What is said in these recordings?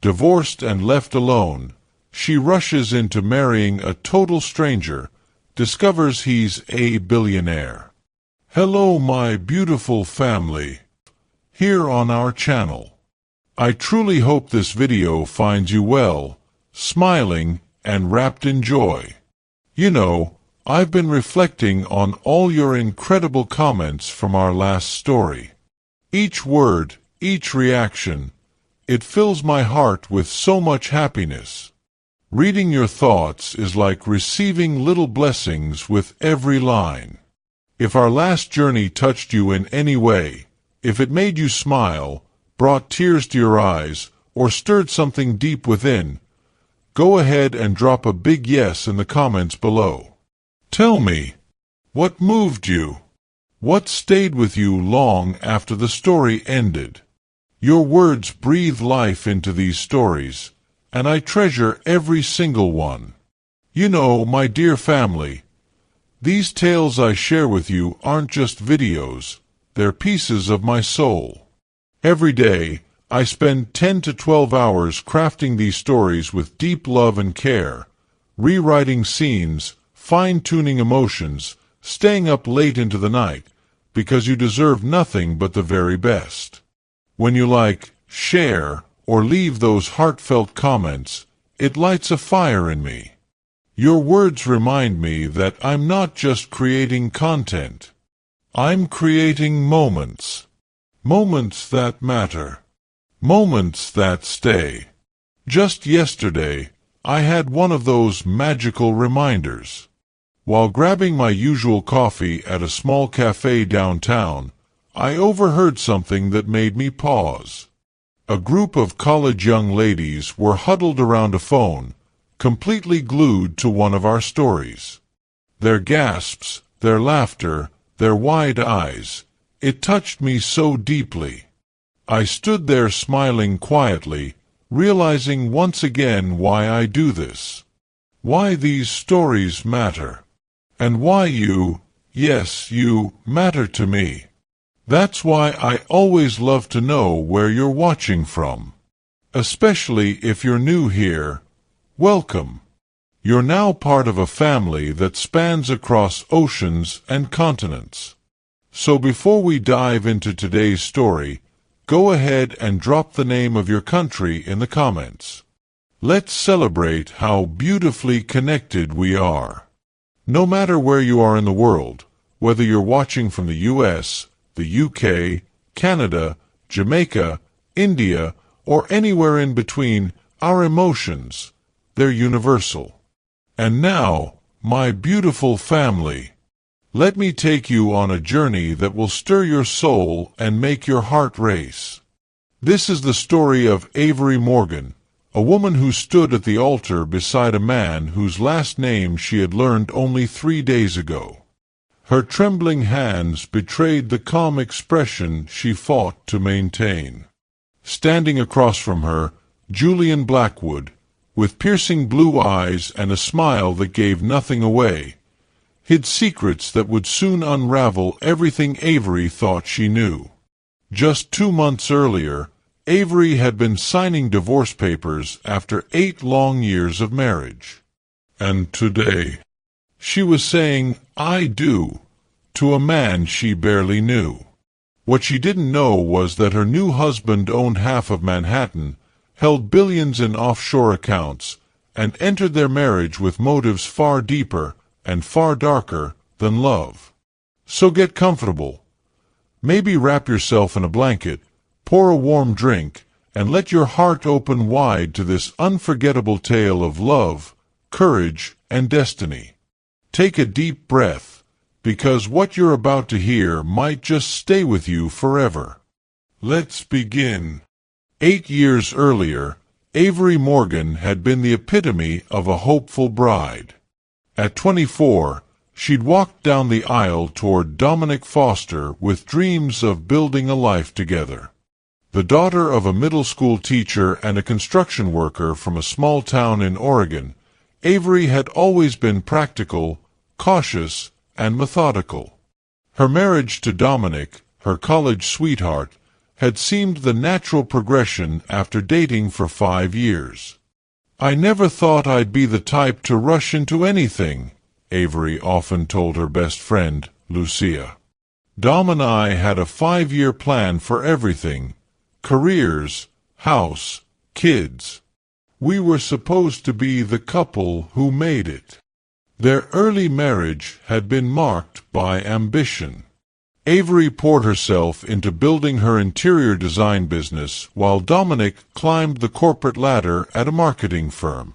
Divorced and left alone, she rushes into marrying a total stranger, discovers he's a billionaire. Hello, my beautiful family, here on our channel. I truly hope this video finds you well, smiling, and wrapped in joy. You know, I've been reflecting on all your incredible comments from our last story. Each word, each reaction, it fills my heart with so much happiness. Reading your thoughts is like receiving little blessings with every line. If our last journey touched you in any way, if it made you smile, brought tears to your eyes, or stirred something deep within, go ahead and drop a big yes in the comments below. Tell me, what moved you? What stayed with you long after the story ended? Your words breathe life into these stories, and I treasure every single one. You know, my dear family, these tales I share with you aren't just videos, they're pieces of my soul. Every day, I spend 10 to 12 hours crafting these stories with deep love and care, rewriting scenes, fine-tuning emotions, staying up late into the night, because you deserve nothing but the very best. When you like, share, or leave those heartfelt comments, it lights a fire in me. Your words remind me that I'm not just creating content. I'm creating moments. Moments that matter. Moments that stay. Just yesterday, I had one of those magical reminders. While grabbing my usual coffee at a small cafe downtown, I overheard something that made me pause. A group of college young ladies were huddled around a phone, completely glued to one of our stories. Their gasps, their laughter, their wide eyes, it touched me so deeply. I stood there smiling quietly, realizing once again why I do this. Why these stories matter. And why you, yes, you, matter to me. That's why I always love to know where you're watching from. Especially if you're new here, welcome. You're now part of a family that spans across oceans and continents. So before we dive into today's story, go ahead and drop the name of your country in the comments. Let's celebrate how beautifully connected we are. No matter where you are in the world, whether you're watching from the US, the UK, Canada, Jamaica, India, or anywhere in between, our emotions, they're universal. And now, my beautiful family, let me take you on a journey that will stir your soul and make your heart race. This is the story of Avery Morgan, a woman who stood at the altar beside a man whose last name she had learned only 3 days ago. Her trembling hands betrayed the calm expression she fought to maintain. Standing across from her, Julian Blackwood, with piercing blue eyes and a smile that gave nothing away, hid secrets that would soon unravel everything Avery thought she knew. Just 2 months earlier, Avery had been signing divorce papers after 8 long years of marriage. And today, she was saying, "I do," to a man she barely knew. What she didn't know was that her new husband owned half of Manhattan, held billions in offshore accounts, and entered their marriage with motives far deeper and far darker than love. So get comfortable. Maybe wrap yourself in a blanket, pour a warm drink, and let your heart open wide to this unforgettable tale of love, courage, and destiny. Take a deep breath, because what you're about to hear might just stay with you forever. Let's begin. 8 years earlier, Avery Morgan had been the epitome of a hopeful bride. At 24, she'd walked down the aisle toward Dominic Foster with dreams of building a life together. The daughter of a middle school teacher and a construction worker from a small town in Oregon, Avery had always been practical, cautious, and methodical. Her marriage to Dominic, her college sweetheart, had seemed the natural progression after dating for 5 years. "I never thought I'd be the type to rush into anything," Avery often told her best friend, Lucia. "Dom and I had a 5-year plan for everything: careers, house, kids. We were supposed to be the couple who made it." Their early marriage had been marked by ambition. Avery poured herself into building her interior design business while Dominic climbed the corporate ladder at a marketing firm.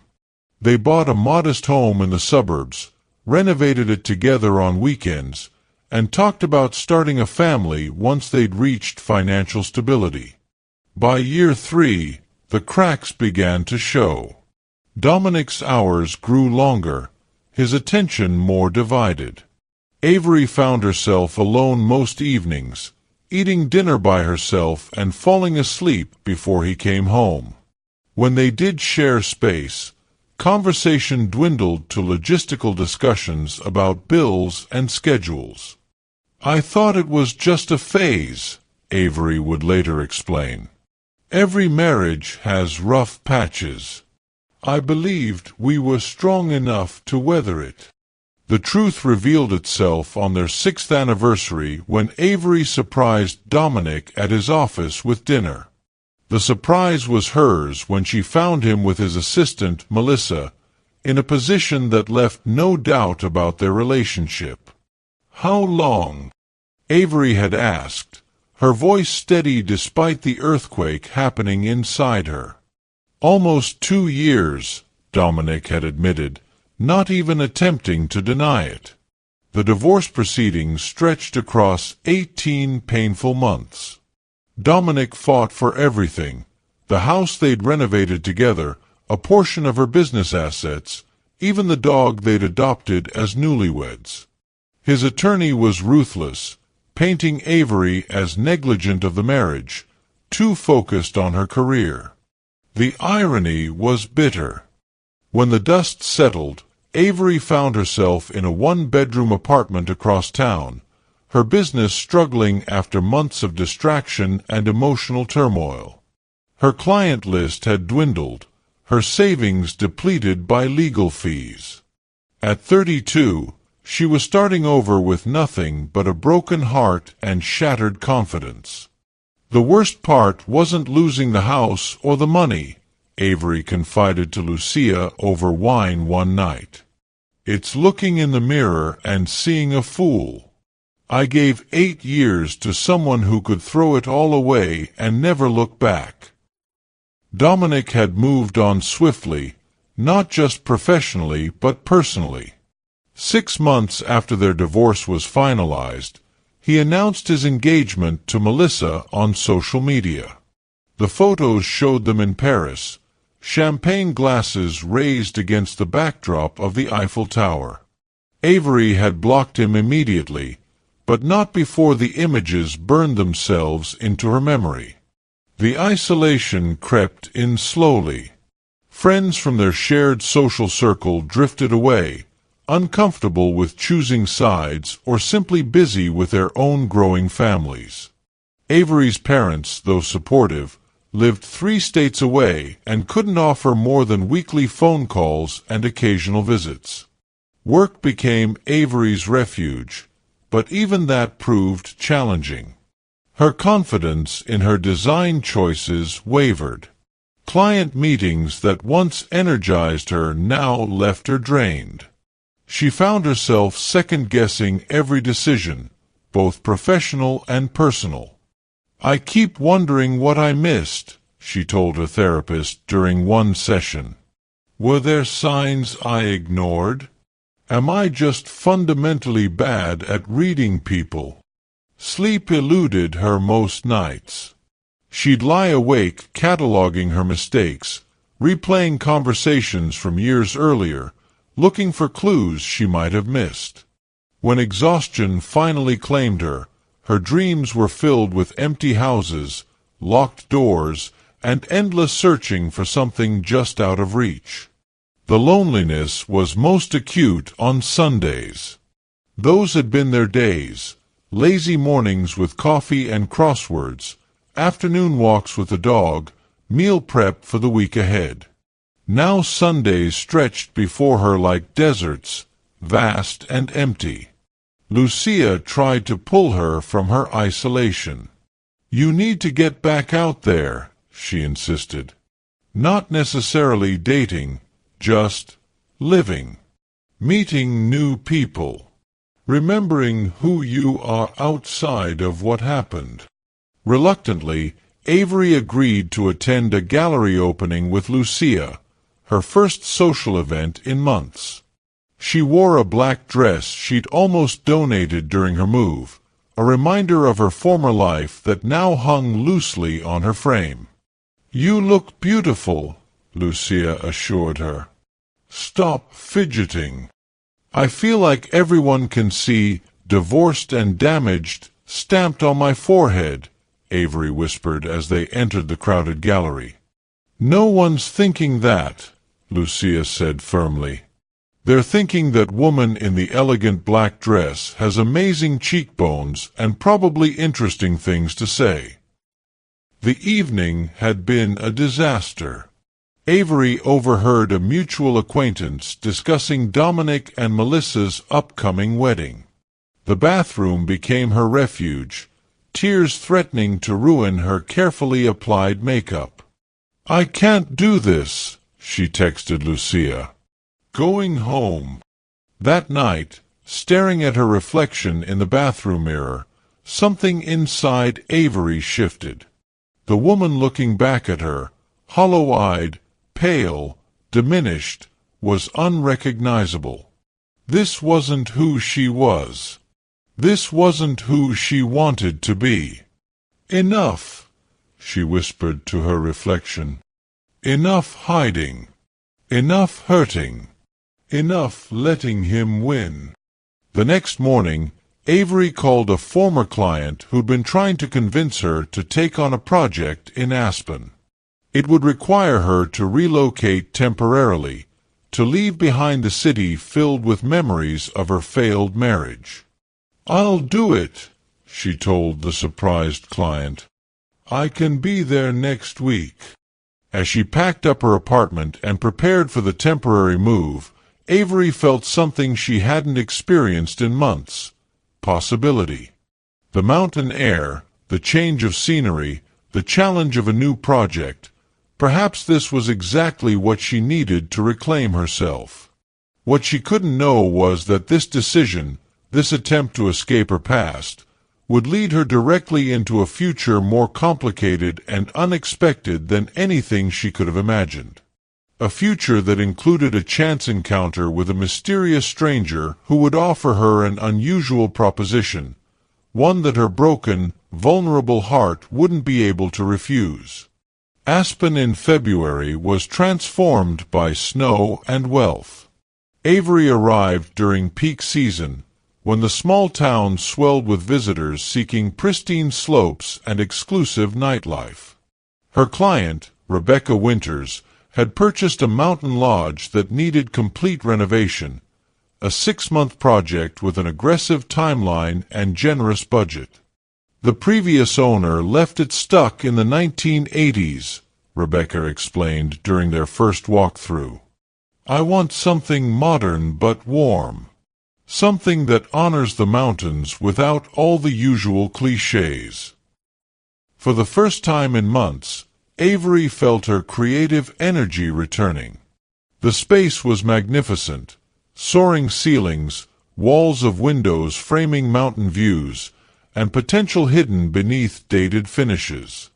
They bought a modest home in the suburbs, renovated it together on weekends, and talked about starting a family once they'd reached financial stability. By year 3, the cracks began to show. Dominic's hours grew longer, his attention more divided. Avery found herself alone most evenings, eating dinner by herself and falling asleep before he came home. When they did share space, conversation dwindled to logistical discussions about bills and schedules. "I thought it was just a phase," Avery would later explain. "Every marriage has rough patches. I believed we were strong enough to weather it." The truth revealed itself on their 6th anniversary when Avery surprised Dominic at his office with dinner. The surprise was hers when she found him with his assistant, Melissa, in a position that left no doubt about their relationship. "How long?" Avery had asked, her voice steady despite the earthquake happening inside her. "Almost 2 years," Dominic had admitted, not even attempting to deny it. The divorce proceedings stretched across 18 painful months. Dominic fought for everything: the house they'd renovated together, a portion of her business assets, even the dog they'd adopted as newlyweds. His attorney was ruthless, painting Avery as negligent of the marriage, too focused on her career. The irony was bitter. When the dust settled, Avery found herself in a 1-bedroom apartment across town, her business struggling after months of distraction and emotional turmoil. Her client list had dwindled, her savings depleted by legal fees. At 32, she was starting over with nothing but a broken heart and shattered confidence. "The worst part wasn't losing the house or the money," Avery confided to Lucia over wine one night. "It's looking in the mirror and seeing a fool. I gave 8 years to someone who could throw it all away and never look back." Dominic had moved on swiftly, not just professionally but personally. 6 months after their divorce was finalized, he announced his engagement to Melissa on social media. The photos showed them in Paris, champagne glasses raised against the backdrop of the Eiffel Tower. Avery had blocked him immediately, but not before the images burned themselves into her memory. The isolation crept in slowly. Friends from their shared social circle drifted away, uncomfortable with choosing sides or simply busy with their own growing families. Avery's parents, though supportive, lived 3 states away and couldn't offer more than weekly phone calls and occasional visits. Work became Avery's refuge, but even that proved challenging. Her confidence in her design choices wavered. Client meetings that once energized her now left her drained. She found herself second-guessing every decision, both professional and personal. "I keep wondering what I missed," she told her therapist during one session. "Were there signs I ignored? Am I just fundamentally bad at reading people?" Sleep eluded her most nights. She'd lie awake cataloging her mistakes, replaying conversations from years earlier, looking for clues she might have missed. When exhaustion finally claimed her, her dreams were filled with empty houses, locked doors, and endless searching for something just out of reach. The loneliness was most acute on Sundays. Those had been their days, lazy mornings with coffee and crosswords, afternoon walks with the dog, meal prep for the week ahead. Now Sundays stretched before her like deserts, vast and empty. Lucia tried to pull her from her isolation. "You need to get back out there," she insisted. "Not necessarily dating, just living. Meeting new people. Remembering who you are outside of what happened." Reluctantly, Avery agreed to attend a gallery opening with Lucia, her first social event in months. She wore a black dress she'd almost donated during her move, a reminder of her former life that now hung loosely on her frame. "You look beautiful," Lucia assured her. "Stop fidgeting. I feel like everyone can see 'divorced and damaged' stamped on my forehead," Avery whispered as they entered the crowded gallery. "No one's thinking that," Lucia said firmly. "They're thinking that woman in the elegant black dress has amazing cheekbones and probably interesting things to say." The evening had been a disaster. Avery overheard a mutual acquaintance discussing Dominic and Melissa's upcoming wedding. The bathroom became her refuge, tears threatening to ruin her carefully applied makeup. "I can't do this," she texted Lucia. "Going home." That night, staring at her reflection in the bathroom mirror, something inside Avery shifted. The woman looking back at her, hollow-eyed, pale, diminished, was unrecognizable. This wasn't who she was. This wasn't who she wanted to be. "Enough," she whispered to her reflection. "Enough hiding. Enough hurting. Enough letting him win." The next morning, Avery called a former client who'd been trying to convince her to take on a project in Aspen. It would require her to relocate temporarily, to leave behind a city filled with memories of her failed marriage. "I'll do it," she told the surprised client. "I can be there next week." As she packed up her apartment and prepared for the temporary move, Avery felt something she hadn't experienced in months: possibility. The mountain air, the change of scenery, the challenge of a new project. Perhaps this was exactly what she needed to reclaim herself. What she couldn't know was that this decision, this attempt to escape her past, would lead her directly into a future more complicated and unexpected than anything she could have imagined. A future that included a chance encounter with a mysterious stranger who would offer her an unusual proposition, one that her broken, vulnerable heart wouldn't be able to refuse. Aspen in February was transformed by snow and wealth. Avery arrived during peak season, when the small town swelled with visitors seeking pristine slopes and exclusive nightlife. Her client, Rebecca Winters, had purchased a mountain lodge that needed complete renovation, a 6-month project with an aggressive timeline and generous budget. The previous owner left it stuck in the 1980s, Rebecca explained during their first walkthrough. "I want something modern but warm. Something that honors the mountains without all the usual cliches." For the first time in months, Avery felt her creative energy returning. The space was magnificent: soaring ceilings, walls of windows framing mountain views, and potential hidden beneath dated finishes.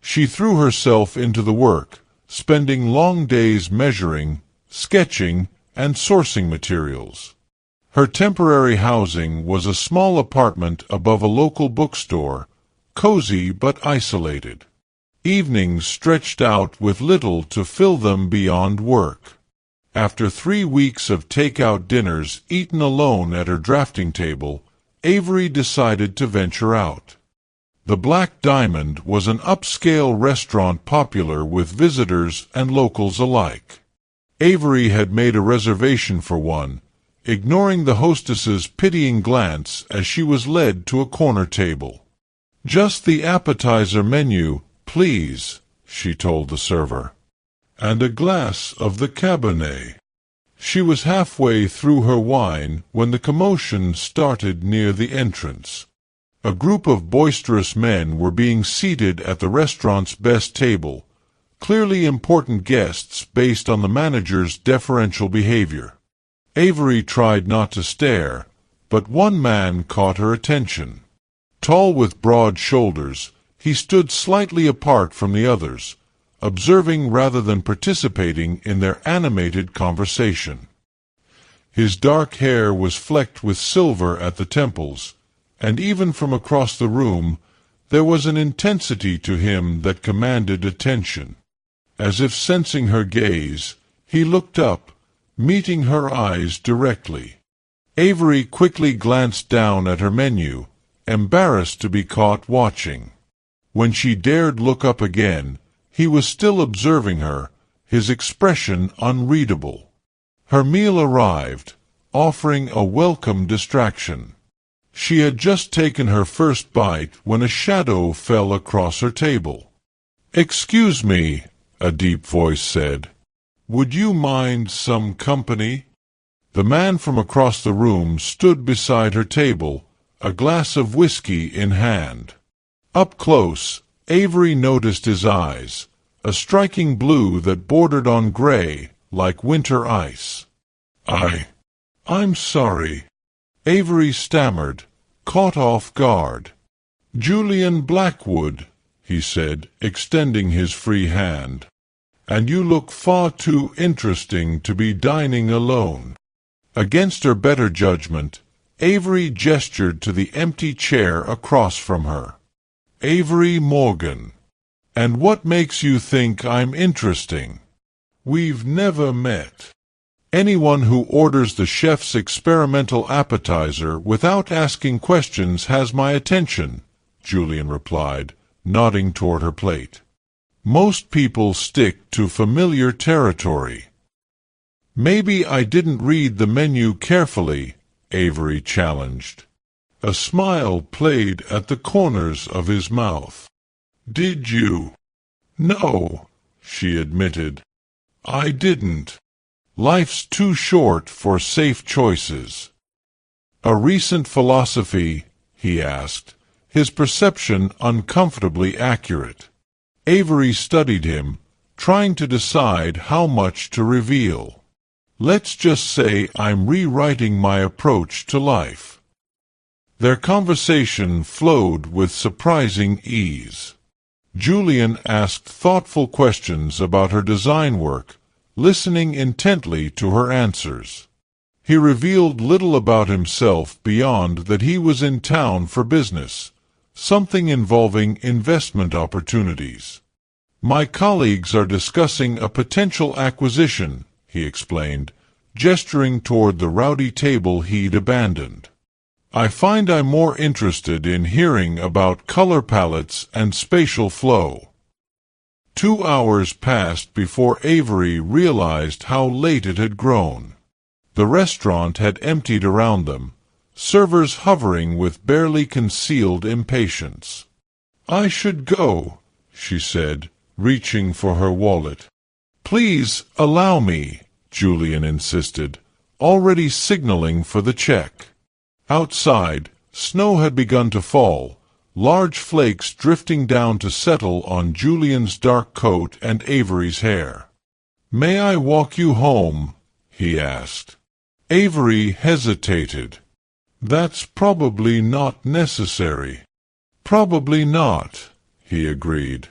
She threw herself into the work, spending long days measuring, sketching, and sourcing materials. Her temporary housing was a small apartment above a local bookstore, cozy but isolated. Evenings stretched out with little to fill them beyond work. After 3 weeks of take-out dinners eaten alone at her drafting table, Avery decided to venture out. The Black Diamond was an upscale restaurant popular with visitors and locals alike. Avery had made a reservation for one, ignoring the hostess's pitying glance as she was led to a corner table. "Just the appetizer menu, please," she told the server. "And a glass of the Cabernet." She was halfway through her wine when the commotion started near the entrance. A group of boisterous men were being seated at the restaurant's best table, clearly important guests based on the manager's deferential behavior. Avery tried not to stare, but one man caught her attention. Tall with broad shoulders, he stood slightly apart from the others, observing rather than participating in their animated conversation. His dark hair was flecked with silver at the temples, and even from across the room there was an intensity to him that commanded attention. As if sensing her gaze, he looked up, meeting her eyes directly. Avery quickly glanced down at her menu, embarrassed to be caught watching. When she dared look up again, he was still observing her, his expression unreadable. Her meal arrived, offering a welcome distraction. She had just taken her first bite when a shadow fell across her table. "Excuse me," a deep voice said. "Would you mind some company?" The man from across the room stood beside her table, a glass of whiskey in hand. Up close, Avery noticed his eyes, a striking blue that bordered on gray, like winter ice. I'm sorry," Avery stammered, caught off guard. "Julian Blackwood," he said, extending his free hand. "And you look far too interesting to be dining alone." Against her better judgment, Avery gestured to the empty chair across from her. "Avery Morgan. And what makes you think I'm interesting? We've never met." "Anyone who orders the chef's experimental appetizer without asking questions has my attention," Julian replied, nodding toward her plate. "Most people stick to familiar territory." "Maybe I didn't read the menu carefully," Avery challenged. A smile played at the corners of his mouth. "Did you?" "No," she admitted. "I didn't. Life's too short for safe choices." "A recent philosophy?" he asked, his perception uncomfortably accurate. Avery studied him, trying to decide how much to reveal. "Let's just say I'm rewriting my approach to life." Their conversation flowed with surprising ease. Julian asked thoughtful questions about her design work, listening intently to her answers. He revealed little about himself beyond that he was in town for business, something involving investment opportunities. "My colleagues are discussing a potential acquisition," he explained, gesturing toward the rowdy table he'd abandoned. "I find I'm more interested in hearing about color palettes and spatial flow." 2 hours passed before Avery realized how late it had grown. The restaurant had emptied around them, servers hovering with barely concealed impatience. "I should go," she said, reaching for her wallet. "Please allow me," Julian insisted, already signaling for the check. Outside, snow had begun to fall, large flakes drifting down to settle on Julian's dark coat and Avery's hair. "May I walk you home?" he asked. Avery hesitated. "That's probably not necessary." "Probably not," he agreed.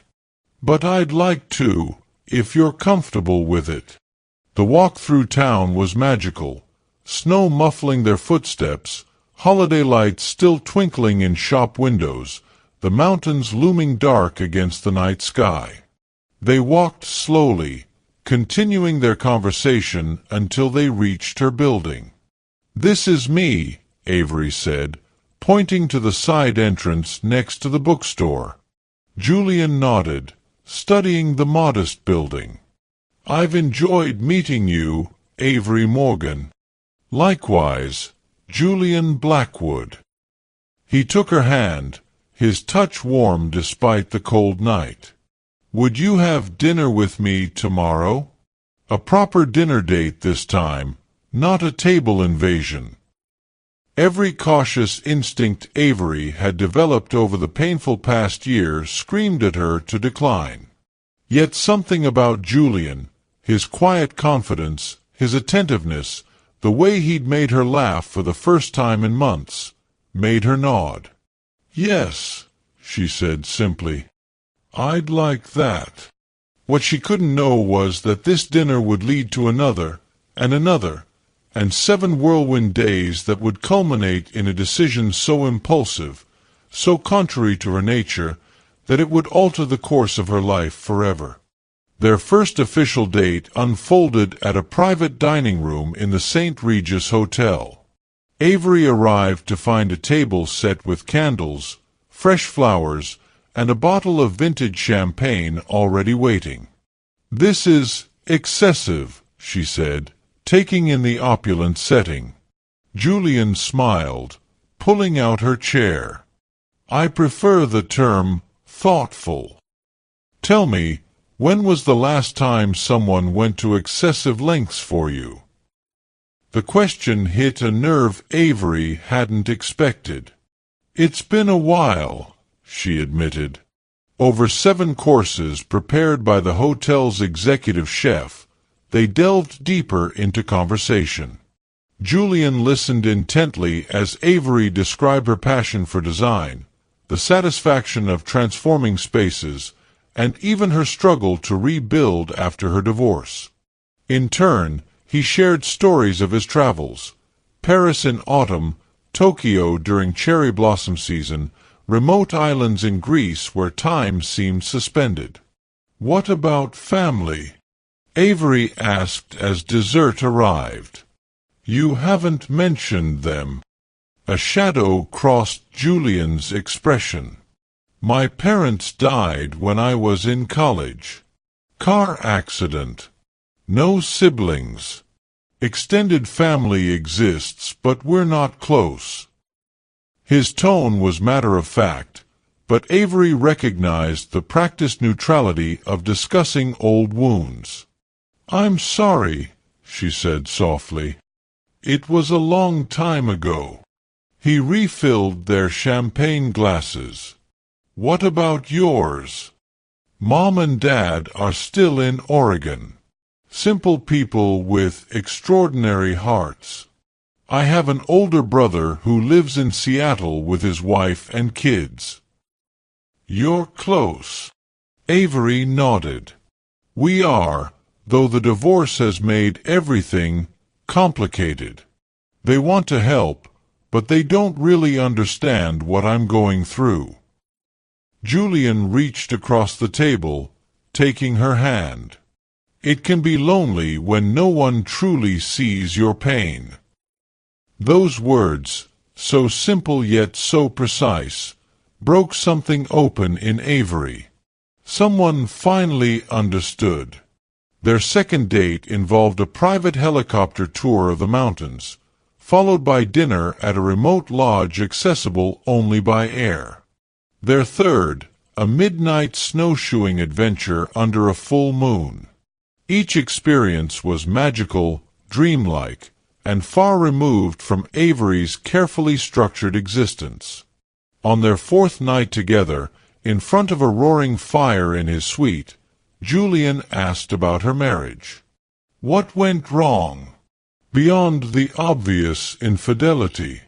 "But I'd like to, if you're comfortable with it." The walk through town was magical, snow muffling their footsteps, holiday lights still twinkling in shop windows, the mountains looming dark against the night sky. They walked slowly, continuing their conversation until they reached her building. "This is me," Avery said, pointing to the side entrance next to the bookstore. Julian nodded, studying the modest building. "I've enjoyed meeting you, Avery Morgan." "Likewise, Julian Blackwood." He took her hand, his touch warm despite the cold night. "Would you have dinner with me tomorrow? A proper dinner date this time, not a table invasion." Every cautious instinct Avery had developed over the painful past year screamed at her to decline. Yet something about Julian, his quiet confidence, his attentiveness, the way he'd made her laugh for the first time in months, made her nod. "Yes," she said simply. "I'd like that." What she couldn't know was that this dinner would lead to another, and 7 whirlwind days that would culminate in a decision so impulsive, so contrary to her nature, that it would alter the course of her life forever. Their first official date unfolded at a private dining room in the St. Regis Hotel. Avery arrived to find a table set with candles, fresh flowers, and a bottle of vintage champagne already waiting. "This is excessive," she said, taking in the opulent setting. Julian smiled, pulling out her chair. "I prefer the term thoughtful. Tell me, when was the last time someone went to excessive lengths for you?" The question hit a nerve Avery hadn't expected. "It's been a while," she admitted. Over 7 courses prepared by the hotel's executive chef, they delved deeper into conversation. Julian listened intently as Avery described her passion for design, the satisfaction of transforming spaces, and even her struggle to rebuild after her divorce. In turn, he shared stories of his travels: Paris in autumn, Tokyo during cherry blossom season, remote islands in Greece where time seemed suspended. "What about family?" Avery asked as dessert arrived. "You haven't mentioned them." A shadow crossed Julian's expression. "My parents died when I was in college. Car accident. No siblings. Extended family exists, but we're not close." His tone was matter-of-fact, but Avery recognized the practiced neutrality of discussing old wounds. "I'm sorry," she said softly. "It was a long time ago." He refilled their champagne glasses. "What about yours?" "Mom and Dad are still in Oregon. Simple people with extraordinary hearts. I have an older brother who lives in Seattle with his wife and kids." "You're close." Avery nodded. "We are, though the divorce has made everything complicated. They want to help, but they don't really understand what I'm going through." Julian reached across the table, taking her hand. "It can be lonely when no one truly sees your pain." Those words, so simple yet so precise, broke something open in Avery. Someone finally understood. Their second date involved a private helicopter tour of the mountains, followed by dinner at a remote lodge accessible only by air. Their third, a midnight snowshoeing adventure under a full moon. Each experience was magical, dreamlike, and far removed from Avery's carefully structured existence. On their 4th night together, in front of a roaring fire in his suite, Julian asked about her marriage. What went wrong? Beyond the obvious infidelity.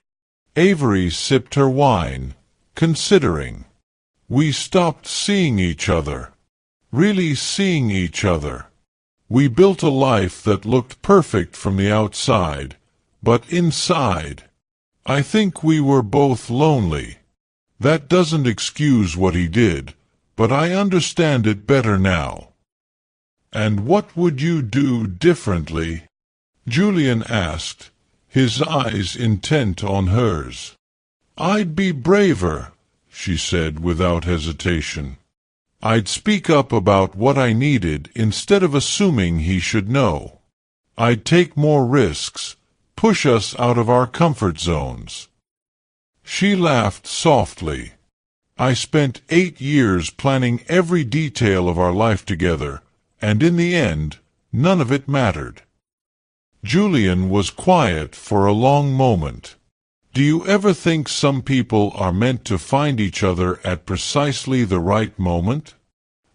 Avery sipped her wine, considering. "We stopped seeing each other. Really seeing each other. We built a life that looked perfect from the outside, but inside, I think we were both lonely. That doesn't excuse what he did, but I understand it better now." "And what would you do differently?" Julian asked, his eyes intent on hers. "I'd be braver," she said without hesitation. "I'd speak up about what I needed instead of assuming he should know. I'd take more risks, push us out of our comfort zones." She laughed softly. I spent 8 years planning every detail of our life together, and in the end, none of it mattered." Julian was quiet for a long moment. "Do you ever think some people are meant to find each other at precisely the right moment?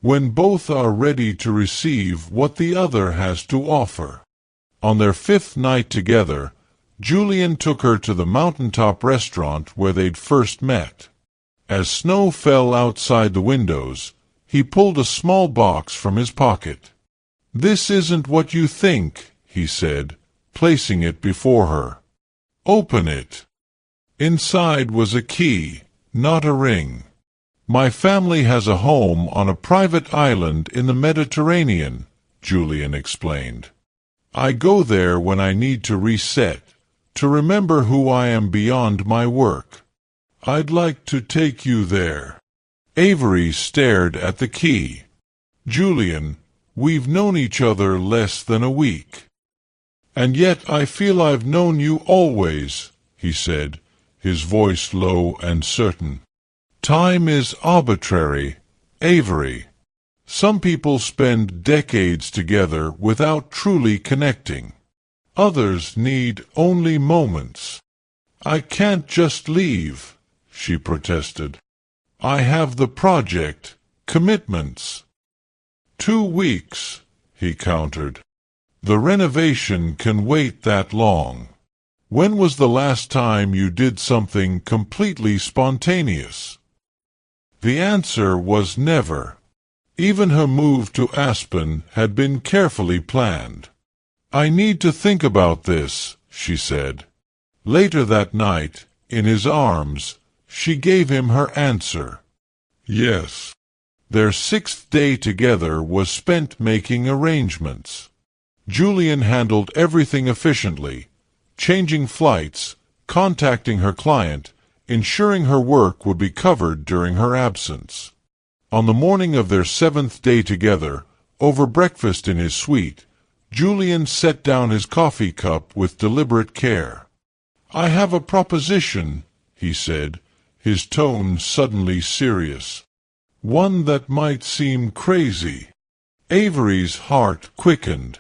When both are ready to receive what the other has to offer?" On their 5th night together, Julian took her to the mountaintop restaurant where they'd first met. As snow fell outside the windows, he pulled a small box from his pocket. "This isn't what you think," he said, placing it before her. "Open it." Inside was a key, not a ring. "My family has a home on a private island in the Mediterranean," Julian explained. "I go there when I need to reset, to remember who I am beyond my work. I'd like to take you there." Avery stared at the key. "Julian, we've known each other less than a week." "And yet I feel I've known you always," he said, his voice low and certain. "Time is arbitrary, Avery. Some people spend decades together without truly connecting. Others need only moments." "I can't just leave," she protested. "I have the project, commitments." 2 weeks, he countered. "The renovation can wait that long. When was the last time you did something completely spontaneous?" The answer was never. Even her move to Aspen had been carefully planned. "I need to think about this," she said. Later that night, in his arms, she gave him her answer. Yes. Their 6th day together was spent making arrangements. Julian handled everything efficiently, changing flights, contacting her client, ensuring her work would be covered during her absence. On the morning of their 7th day together, over breakfast in his suite, Julian set down his coffee cup with deliberate care. "I have a proposition," he said, his tone suddenly serious. "One that might seem crazy." Avery's heart quickened.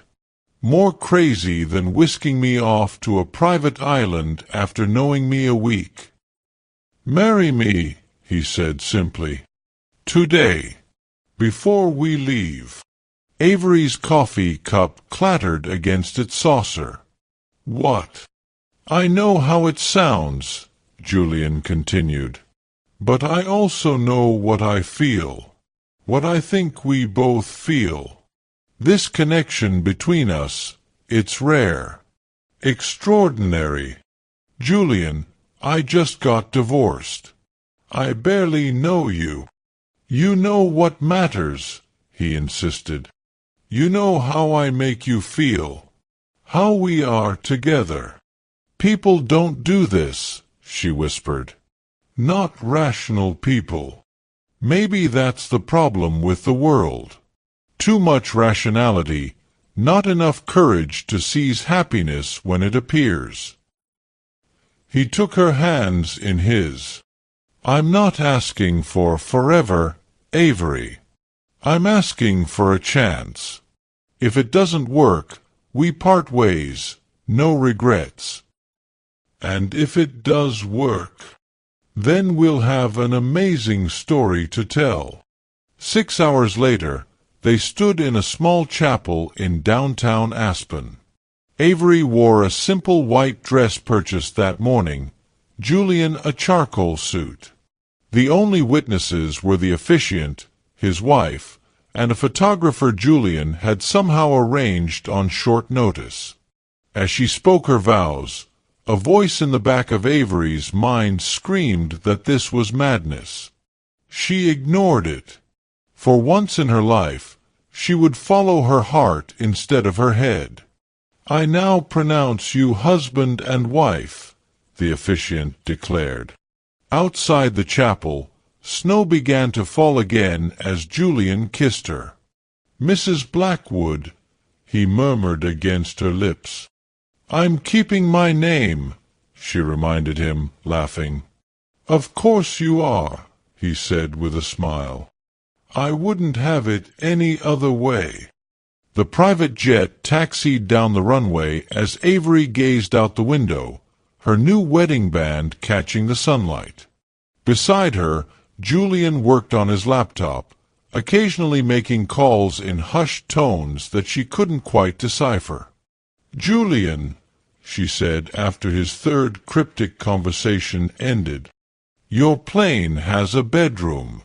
"More crazy than whisking me off to a private island after knowing me a week." "Marry me," he said simply. "Today. Before we leave." Avery's coffee cup clattered against its saucer. "What?" "I know how it sounds," Julian continued. "But I also know what I feel. What I think we both feel. This connection between us, it's rare. Extraordinary. Julian, I just got divorced. I barely know you." "You know what matters," he insisted. "You know how I make you feel. How we are together." "People don't do this," she whispered. "Not rational people. Maybe that's the problem with the world. Too much rationality, not enough courage to seize happiness when it appears." He took her hands in his. "I'm not asking for forever, Avery. I'm asking for a chance. If it doesn't work, we part ways, no regrets. And if it does work, then we'll have an amazing story to tell." 6 hours later, they stood in a small chapel in downtown Aspen. Avery wore a simple white dress purchased that morning, Julian a charcoal suit. The only witnesses were the officiant, his wife, and a photographer Julian had somehow arranged on short notice. As she spoke her vows, a voice in the back of Avery's mind screamed that this was madness. She ignored it. For once in her life, she would follow her heart instead of her head. "I now pronounce you husband and wife," the officiant declared. Outside the chapel, snow began to fall again as Julian kissed her. "Mrs. Blackwood," he murmured against her lips. "I'm keeping my name," she reminded him, laughing. "Of course you are," he said with a smile. "I wouldn't have it any other way." The private jet taxied down the runway as Avery gazed out the window, her new wedding band catching the sunlight. Beside her, Julian worked on his laptop, occasionally making calls in hushed tones that she couldn't quite decipher. "Julian," she said after his third cryptic conversation ended, "your plane has a bedroom."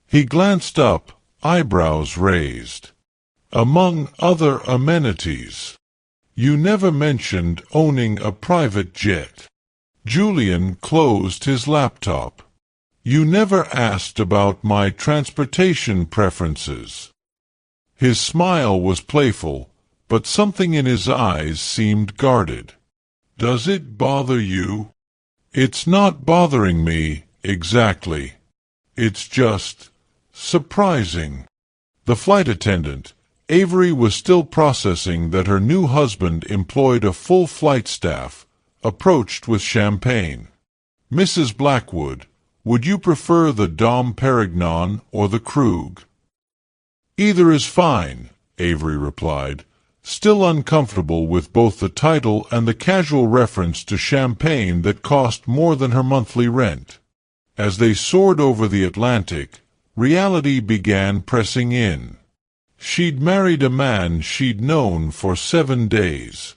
He glanced up, eyebrows raised. "Among other amenities. You never mentioned owning a private jet." Julian closed his laptop. "You never asked about my transportation preferences." His smile was playful, but something in his eyes seemed guarded. "Does it bother you?" "It's not bothering me, exactly. It's just surprising." The flight attendant, Avery, was still processing that her new husband employed a full flight staff, approached with champagne. "Mrs. Blackwood, would you prefer the Dom Perignon or the Krug?" "Either is fine," Avery replied, still uncomfortable with both the title and the casual reference to champagne that cost more than her monthly rent. As they soared over the Atlantic, reality began pressing in. She'd married a man she'd known for 7 days.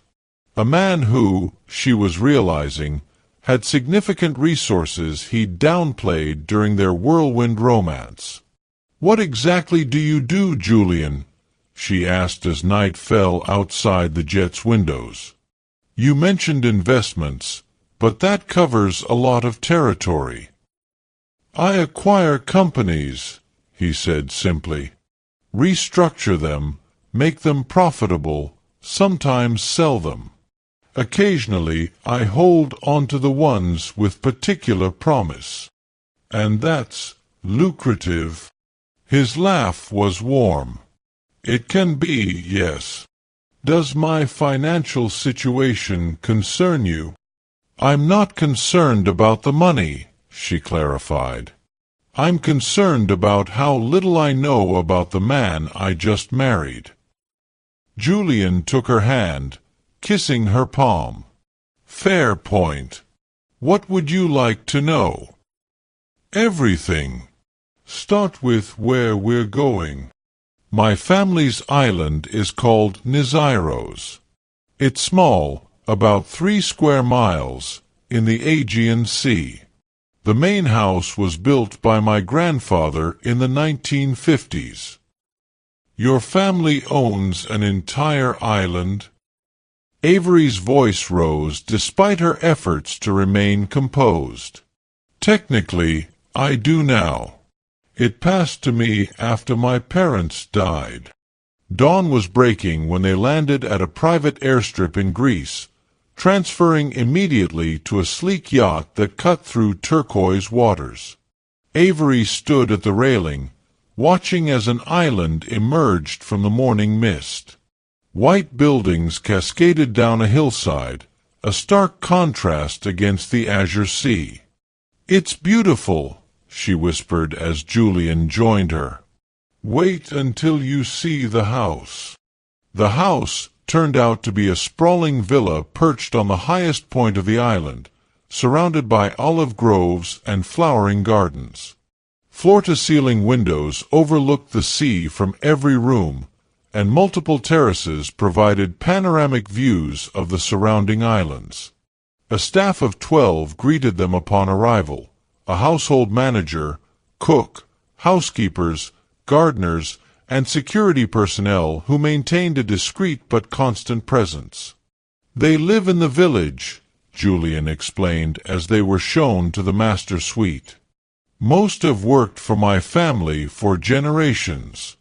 A man who, she was realizing, had significant resources he'd downplayed during their whirlwind romance. "What exactly do you do, Julian?" she asked as night fell outside the jet's windows. "You mentioned investments, but that covers a lot of territory." "I acquire companies," he said simply. "Restructure them, make them profitable, sometimes sell them. Occasionally I hold on to the ones with particular promise. And that's lucrative." His laugh was warm. "It can be, yes. Does my financial situation concern you?" "I'm not concerned about the money," she clarified. "I'm concerned about how little I know about the man I just married." Julian took her hand, kissing her palm. "Fair point. What would you like to know?" "Everything. Start with where we're going." "My family's island is called Niziros. It's small, about 3 square miles, in the Aegean Sea. The main house was built by my grandfather in the 1950s. "Your family owns an entire island?" Avery's voice rose despite her efforts to remain composed. "Technically, I do now. It passed to me after my parents died." Dawn was breaking when they landed at a private airstrip in Greece, transferring immediately to a sleek yacht that cut through turquoise waters. Avery stood at the railing, watching as an island emerged from the morning mist. White buildings cascaded down a hillside, a stark contrast against the azure sea. "It's beautiful," she whispered as Julian joined her. "Wait until you see the house." The house turned out to be a sprawling villa perched on the highest point of the island, surrounded by olive groves and flowering gardens. Floor-to-ceiling windows overlooked the sea from every room, and multiple terraces provided panoramic views of the surrounding islands. A staff of 12 greeted them upon arrival, a household manager, cook, housekeepers, gardeners, and security personnel who maintained a discreet but constant presence. "They live in the village," Julian explained as they were shown to the master suite. "Most have worked for my family for generations."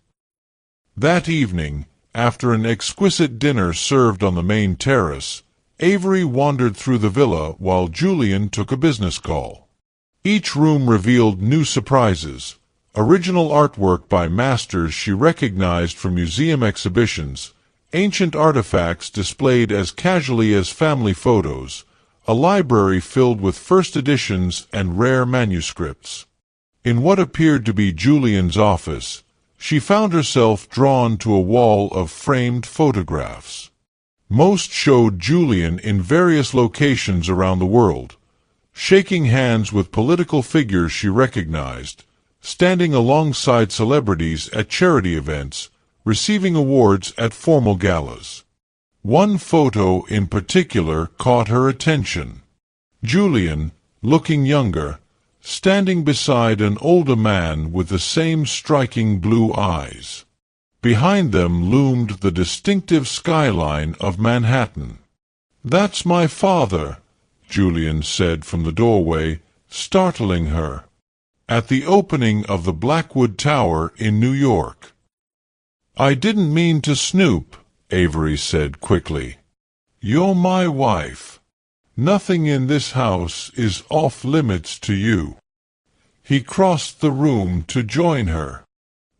That evening, after an exquisite dinner served on the main terrace, Avery wandered through the villa while Julian took a business call. Each room revealed new surprises, original artwork by masters she recognized from museum exhibitions, ancient artifacts displayed as casually as family photos, a library filled with first editions and rare manuscripts. In what appeared to be Julian's office, she found herself drawn to a wall of framed photographs. Most showed Julian in various locations around the world, shaking hands with political figures she recognized, standing alongside celebrities at charity events, receiving awards at formal galas. One photo in particular caught her attention. Julian, looking younger, standing beside an older man with the same striking blue eyes. Behind them loomed the distinctive skyline of Manhattan. "That's my father," Julian said from the doorway, startling her. "At the opening of the Blackwood Tower in New York." "I didn't mean to snoop," Avery said quickly. "You're my wife. Nothing in this house is off-limits to you." He crossed the room to join her.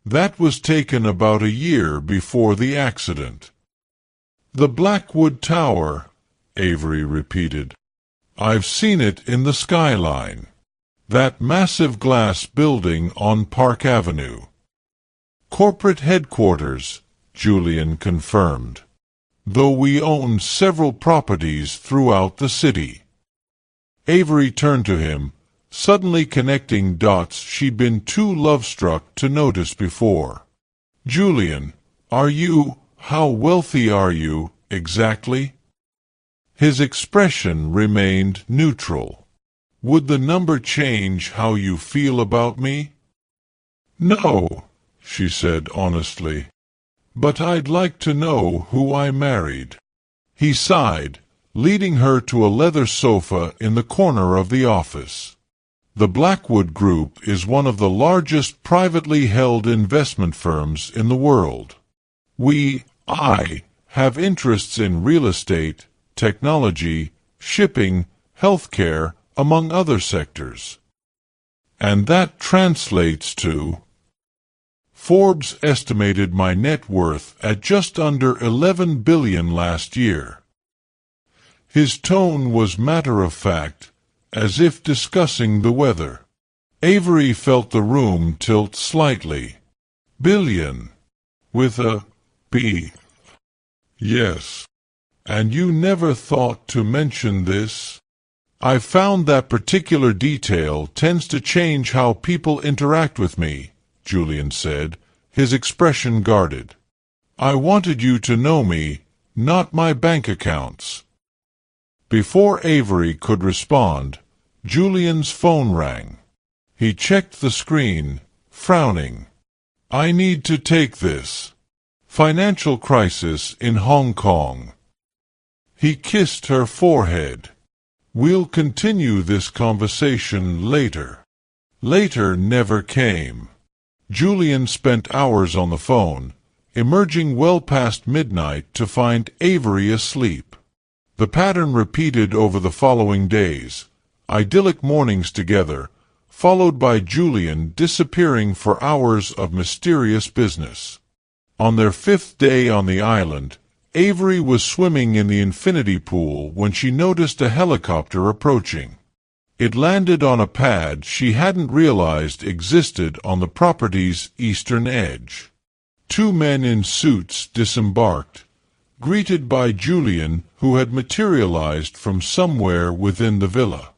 "That was taken about a year before the accident." "The Blackwood Tower," Avery repeated. "I've seen it in the skyline. That massive glass building on Park Avenue." "Corporate headquarters," Julian confirmed, "though we own several properties throughout the city." Avery turned to him, suddenly connecting dots she'd been too love-struck to notice before. "Julian, how wealthy are you, exactly?" His expression remained neutral. "Would the number change how you feel about me?" "No," she said honestly. "But I'd like to know who I married." He sighed, leading her to a leather sofa in the corner of the office. "The Blackwood Group is one of the largest privately held investment firms in the world. I have interests in real estate, technology, shipping, healthcare, among other sectors. And that translates to... Forbes estimated my net worth at just under $11 billion last year." His tone was matter-of-fact, as if discussing the weather. Avery felt the room tilt slightly. "Billion. With a B. Yes. And you never thought to mention this?" "I've found that particular detail tends to change how people interact with me," Julian said, his expression guarded. "I wanted you to know me, not my bank accounts." Before Avery could respond, Julian's phone rang. He checked the screen, frowning. "I need to take this. Financial crisis in Hong Kong." He kissed her forehead. "We'll continue this conversation later." Later never came. Julian spent hours on the phone, emerging well past midnight to find Avery asleep. The pattern repeated over the following days, idyllic mornings together, followed by Julian disappearing for hours of mysterious business. On their 5th day on the island, Avery was swimming in the infinity pool when she noticed a helicopter approaching. It landed on a pad she hadn't realized existed on the property's eastern edge. 2 men in suits disembarked, greeted by Julian, who had materialized from somewhere within the villa.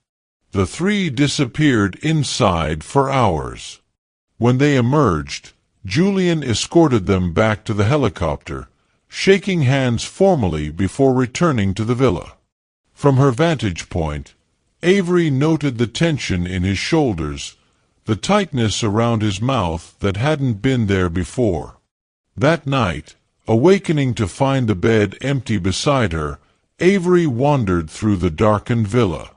The 3 disappeared inside for hours. When they emerged, Julian escorted them back to the helicopter, shaking hands formally before returning to the villa. From her vantage point, Avery noted the tension in his shoulders, the tightness around his mouth that hadn't been there before. That night, awakening to find the bed empty beside her, Avery wandered through the darkened villa.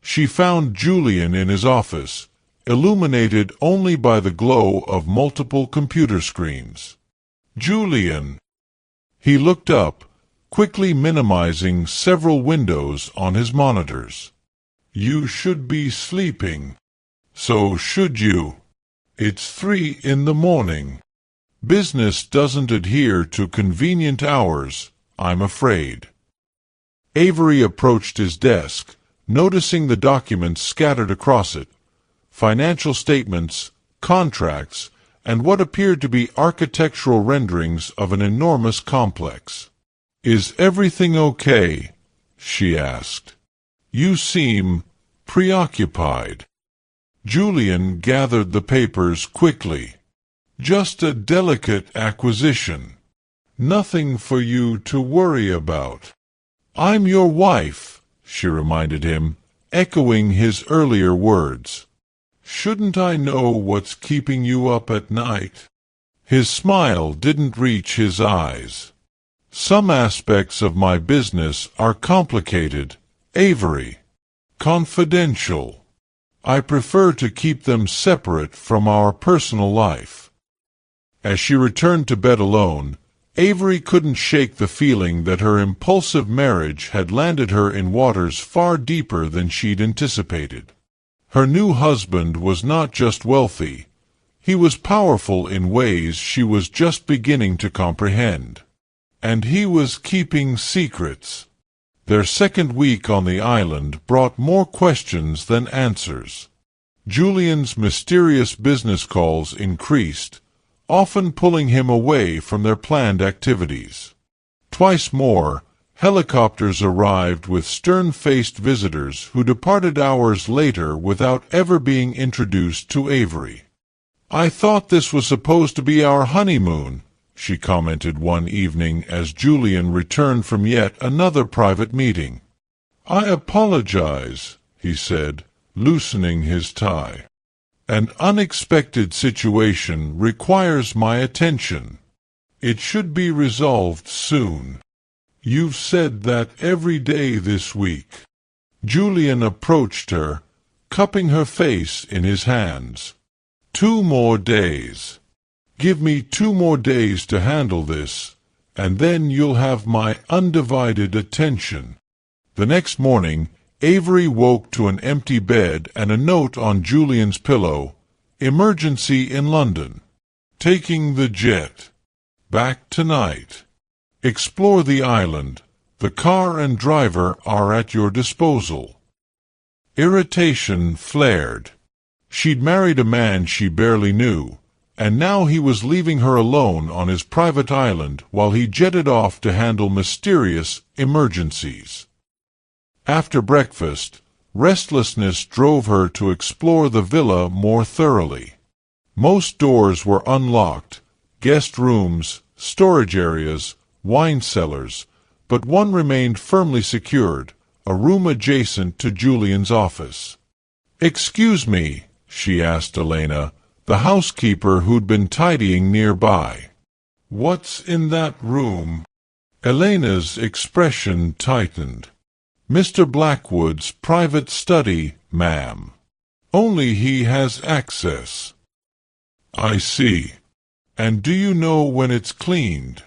She found Julian in his office, illuminated only by the glow of multiple computer screens. "Julian!" He looked up, quickly minimizing several windows on his monitors. "You should be sleeping." "So should you. It's 3 in the morning. Business doesn't adhere to convenient hours, I'm afraid." Avery approached his desk, noticing the documents scattered across it, financial statements, contracts, and what appeared to be architectural renderings of an enormous complex. "Is everything okay?" she asked. "You seem preoccupied." Julian gathered the papers quickly. "Just a delicate acquisition. Nothing for you to worry about." "I'm your wife," she reminded him, echoing his earlier words. "Shouldn't I know what's keeping you up at night?" His smile didn't reach his eyes. "Some aspects of my business are complicated, Avery. Confidential. I prefer to keep them separate from our personal life." As she returned to bed alone, Avery couldn't shake the feeling that her impulsive marriage had landed her in waters far deeper than she'd anticipated. Her new husband was not just wealthy, he was powerful in ways she was just beginning to comprehend. And he was keeping secrets. Their second week on the island brought more questions than answers. Julian's mysterious business calls increased, often pulling him away from their planned activities. Twice more, helicopters arrived with stern-faced visitors who departed hours later without ever being introduced to Avery. "I thought this was supposed to be our honeymoon," she commented one evening as Julian returned from yet another private meeting. "I apologize," he said, loosening his tie. "An unexpected situation requires my attention. It should be resolved soon." "You've said that every day this week." Julian approached her, cupping her face in his hands. "2 more days. Give me 2 more days to handle this, and then you'll have my undivided attention." The next morning, Avery woke to an empty bed and a note on Julian's pillow: "Emergency in London. Taking the jet. Back tonight. Explore the island. The car and driver are at your disposal." Irritation flared. She'd married a man she barely knew, and now he was leaving her alone on his private island while he jetted off to handle mysterious emergencies. After breakfast, restlessness drove her to explore the villa more thoroughly. Most doors were unlocked: guest rooms, storage areas, wine cellars, but one remained firmly secured, a room adjacent to Julian's office. "Excuse me," she asked Elena, the housekeeper who'd been tidying nearby. "What's in that room?" Elena's expression tightened. "Mr. Blackwood's private study, ma'am. Only he has access." "I see. And do you know when it's cleaned?"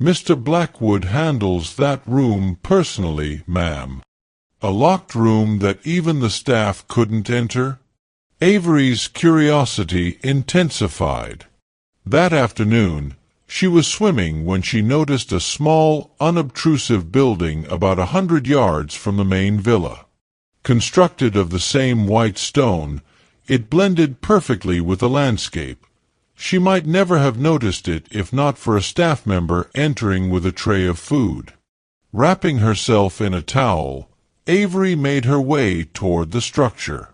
"Mr. Blackwood handles that room personally, ma'am." "A locked room that even the staff couldn't enter?" Avery's curiosity intensified. That afternoon, she was swimming when she noticed a small, unobtrusive building about 100 yards from the main villa. Constructed of the same white stone, it blended perfectly with the landscape. She might never have noticed it if not for a staff member entering with a tray of food. Wrapping herself in a towel, Avery made her way toward the structure.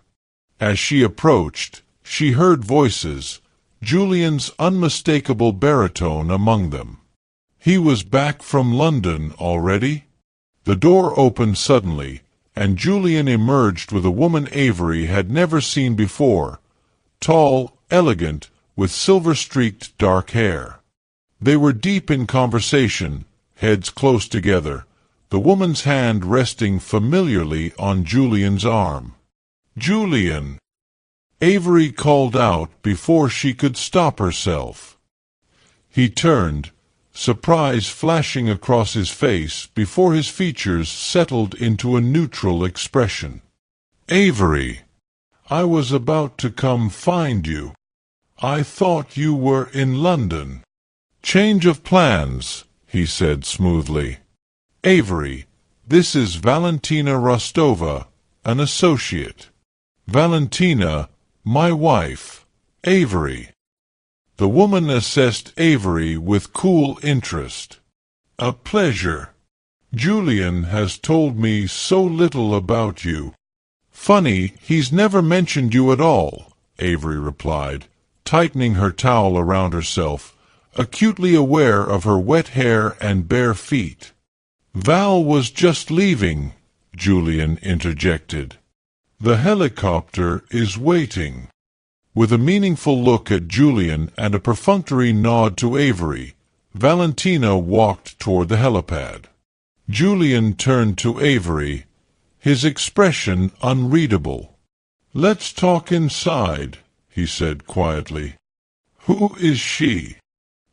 As she approached, she heard voices, Julian's unmistakable baritone among them. He was back from London already? The door opened suddenly, and Julian emerged with a woman Avery had never seen before, tall, elegant, with silver-streaked dark hair. They were deep in conversation, heads close together, the woman's hand resting familiarly on Julian's arm. "Julian!" Avery called out before she could stop herself. He turned, surprise flashing across his face before his features settled into a neutral expression. "Avery! I was about to come find you. I thought you were in London." "Change of plans," he said smoothly. "Avery, this is Valentina Rostova, an associate." Valentina, my wife, Avery." The woman assessed Avery with cool interest. "A pleasure. Julian has told me so little about you." "Funny, he's never mentioned you at all," Avery replied, tightening her towel around herself, acutely aware of her wet hair and bare feet. "Val was just leaving," Julian interjected. "The helicopter is waiting." With a meaningful look at Julian and a perfunctory nod to Avery, Valentina walked toward the helipad. Julian turned to Avery, his expression unreadable. "Let's talk inside," he said quietly. "Who is she?"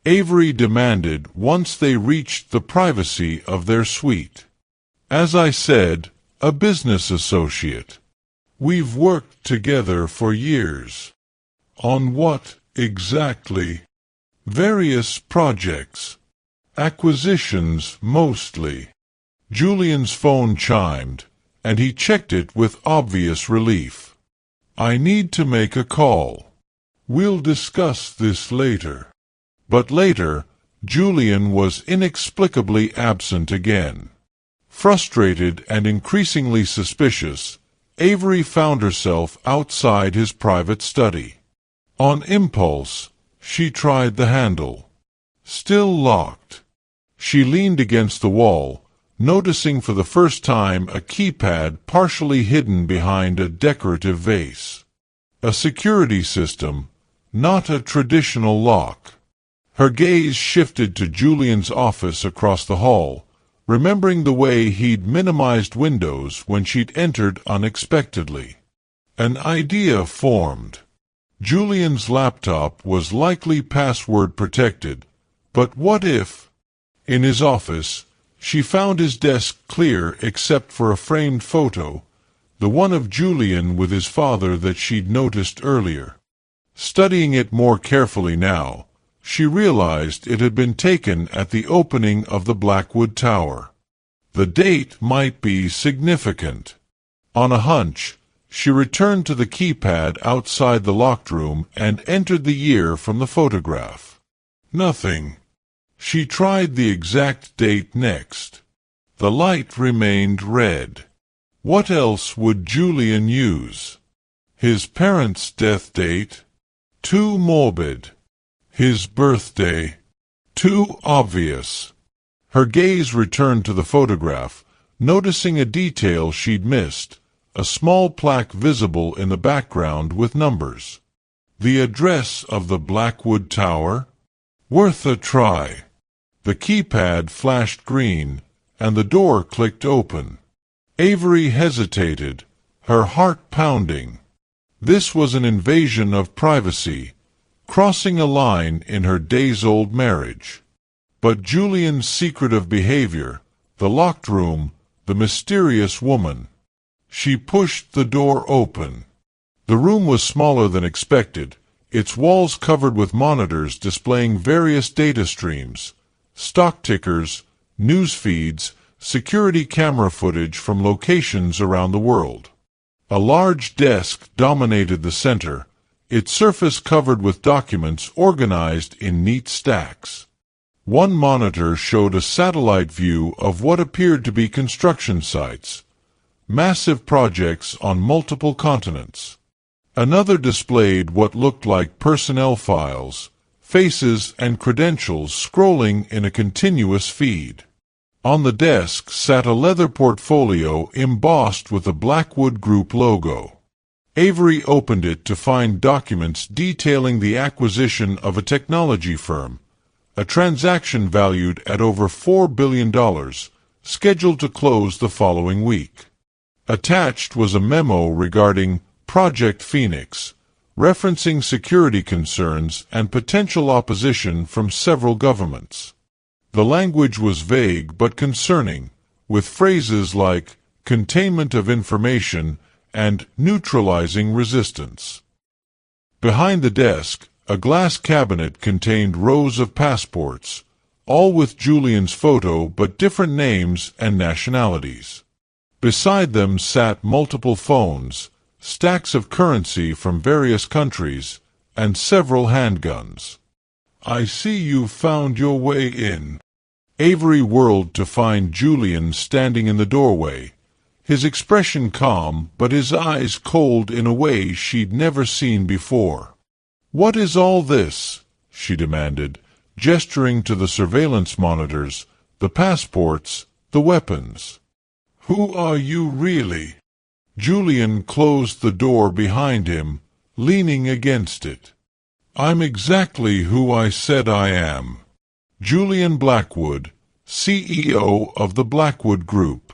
Avery demanded once they reached the privacy of their suite. "As I said, a business associate. We've worked together for years." "On what, exactly?" "Various projects. Acquisitions, mostly." Julian's phone chimed, and he checked it with obvious relief. "I need to make a call. We'll discuss this later." But later, Julian was inexplicably absent again. Frustrated and increasingly suspicious, Avery found herself outside his private study. On impulse, she tried the handle. Still locked. She leaned against the wall, noticing for the first time a keypad partially hidden behind a decorative vase. A security system, not a traditional lock. Her gaze shifted to Julian's office across the hall, remembering the way he'd minimized windows when she'd entered unexpectedly. An idea formed. Julian's laptop was likely password protected, but what if? In his office, she found his desk clear except for a framed photo, the one of Julian with his father that she'd noticed earlier. Studying it more carefully now, she realized it had been taken at the opening of the Blackwood Tower. The date might be significant. On a hunch, she returned to the keypad outside the locked room and entered the year from the photograph. Nothing. She tried the exact date next. The light remained red. What else would Julian use? His parents' death date? Too morbid. His birthday? Too obvious. Her gaze returned to the photograph, noticing a detail she'd missed, a small plaque visible in the background with numbers. The address of the Blackwood Tower? Worth a try. The keypad flashed green, and the door clicked open. Avery hesitated, her heart pounding. This was an invasion of privacy, crossing a line in her days-old marriage. But Julian's secretive behavior, the locked room, the mysterious woman. She pushed the door open. The room was smaller than expected, its walls covered with monitors displaying various data streams, stock tickers, news feeds, security camera footage from locations around the world. A large desk dominated the center, its surface covered with documents organized in neat stacks. One monitor showed a satellite view of what appeared to be construction sites, massive projects on multiple continents. Another displayed what looked like personnel files, faces and credentials scrolling in a continuous feed. On the desk sat a leather portfolio embossed with a Blackwood Group logo. Avery opened it to find documents detailing the acquisition of a technology firm, a transaction valued at over $4 billion, scheduled to close the following week. Attached was a memo regarding Project Phoenix, referencing security concerns and potential opposition from several governments. The language was vague but concerning, with phrases like containment of information and neutralizing resistance. Behind the desk, a glass cabinet contained rows of passports, all with Julian's photo but different names and nationalities. Beside them sat multiple phones, stacks of currency from various countries, and several handguns. "I see you've found your way in." Avery whirled to find Julian standing in the doorway, his expression calm but his eyes cold in a way she'd never seen before. "What is all this?" she demanded, gesturing to the surveillance monitors, the passports, the weapons. "Who are you really?" Julian closed the door behind him, leaning against it. "I'm exactly who I said I am. Julian Blackwood, CEO of the Blackwood Group.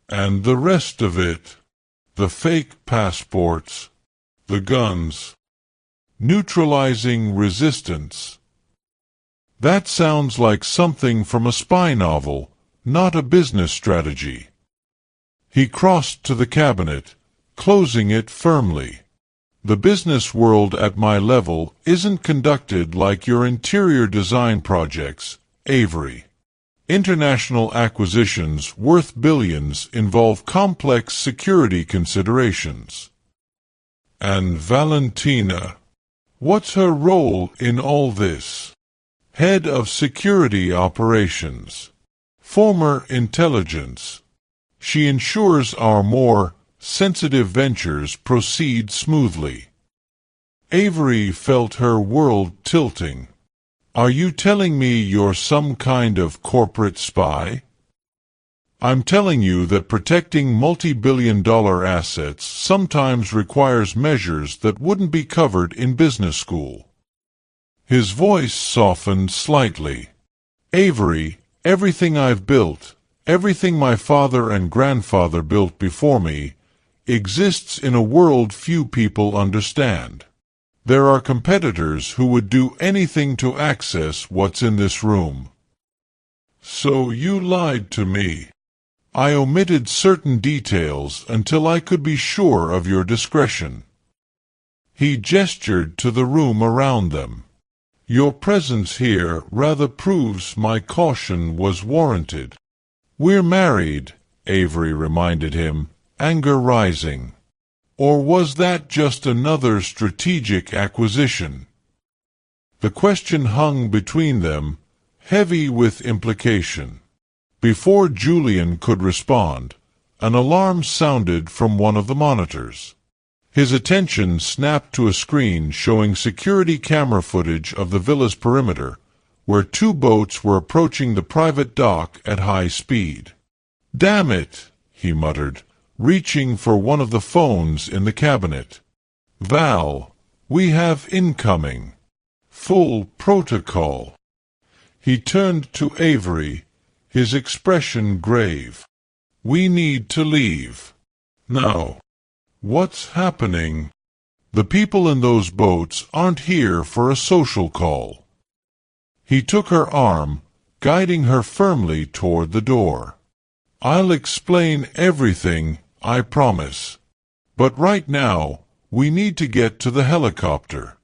And the rest of it, the fake passports, the guns, neutralizing resistance. That sounds like something from a spy novel, not a business strategy." He crossed to the cabinet, closing it firmly. "The business world at my level isn't conducted like your interior design projects, Avery. International acquisitions worth billions involve complex security considerations." "And Valentina, what's her role in all this?" "Head of Security Operations. Former intelligence. She ensures our more sensitive ventures proceed smoothly." Avery felt her world tilting. "Are you telling me you're some kind of corporate spy?" "I'm telling you that protecting multi-billion-dollar assets sometimes requires measures that wouldn't be covered in business school." His voice softened slightly. "Avery, everything I've built, everything my father and grandfather built before me, exists in a world few people understand. There are competitors who would do anything to access what's in this room." "So you lied to me." "I omitted certain details until I could be sure of your discretion." He gestured to the room around them. "Your presence here rather proves my caution was warranted." "We're married," Avery reminded him, anger rising. "Or was that just another strategic acquisition?" The question hung between them, heavy with implication. Before Julian could respond, an alarm sounded from one of the monitors. His attention snapped to a screen showing security camera footage of the villa's perimeter, where two boats were approaching the private dock at high speed. "Damn it," he muttered, reaching for one of the phones in the cabinet. "Val, we have incoming. Full protocol." He turned to Avery, his expression grave. "We need to leave. Now." "What's happening?" "The people in those boats aren't here for a social call." He took her arm, guiding her firmly toward the door. "I'll explain everything, I promise. But right now, we need to get to the helicopter."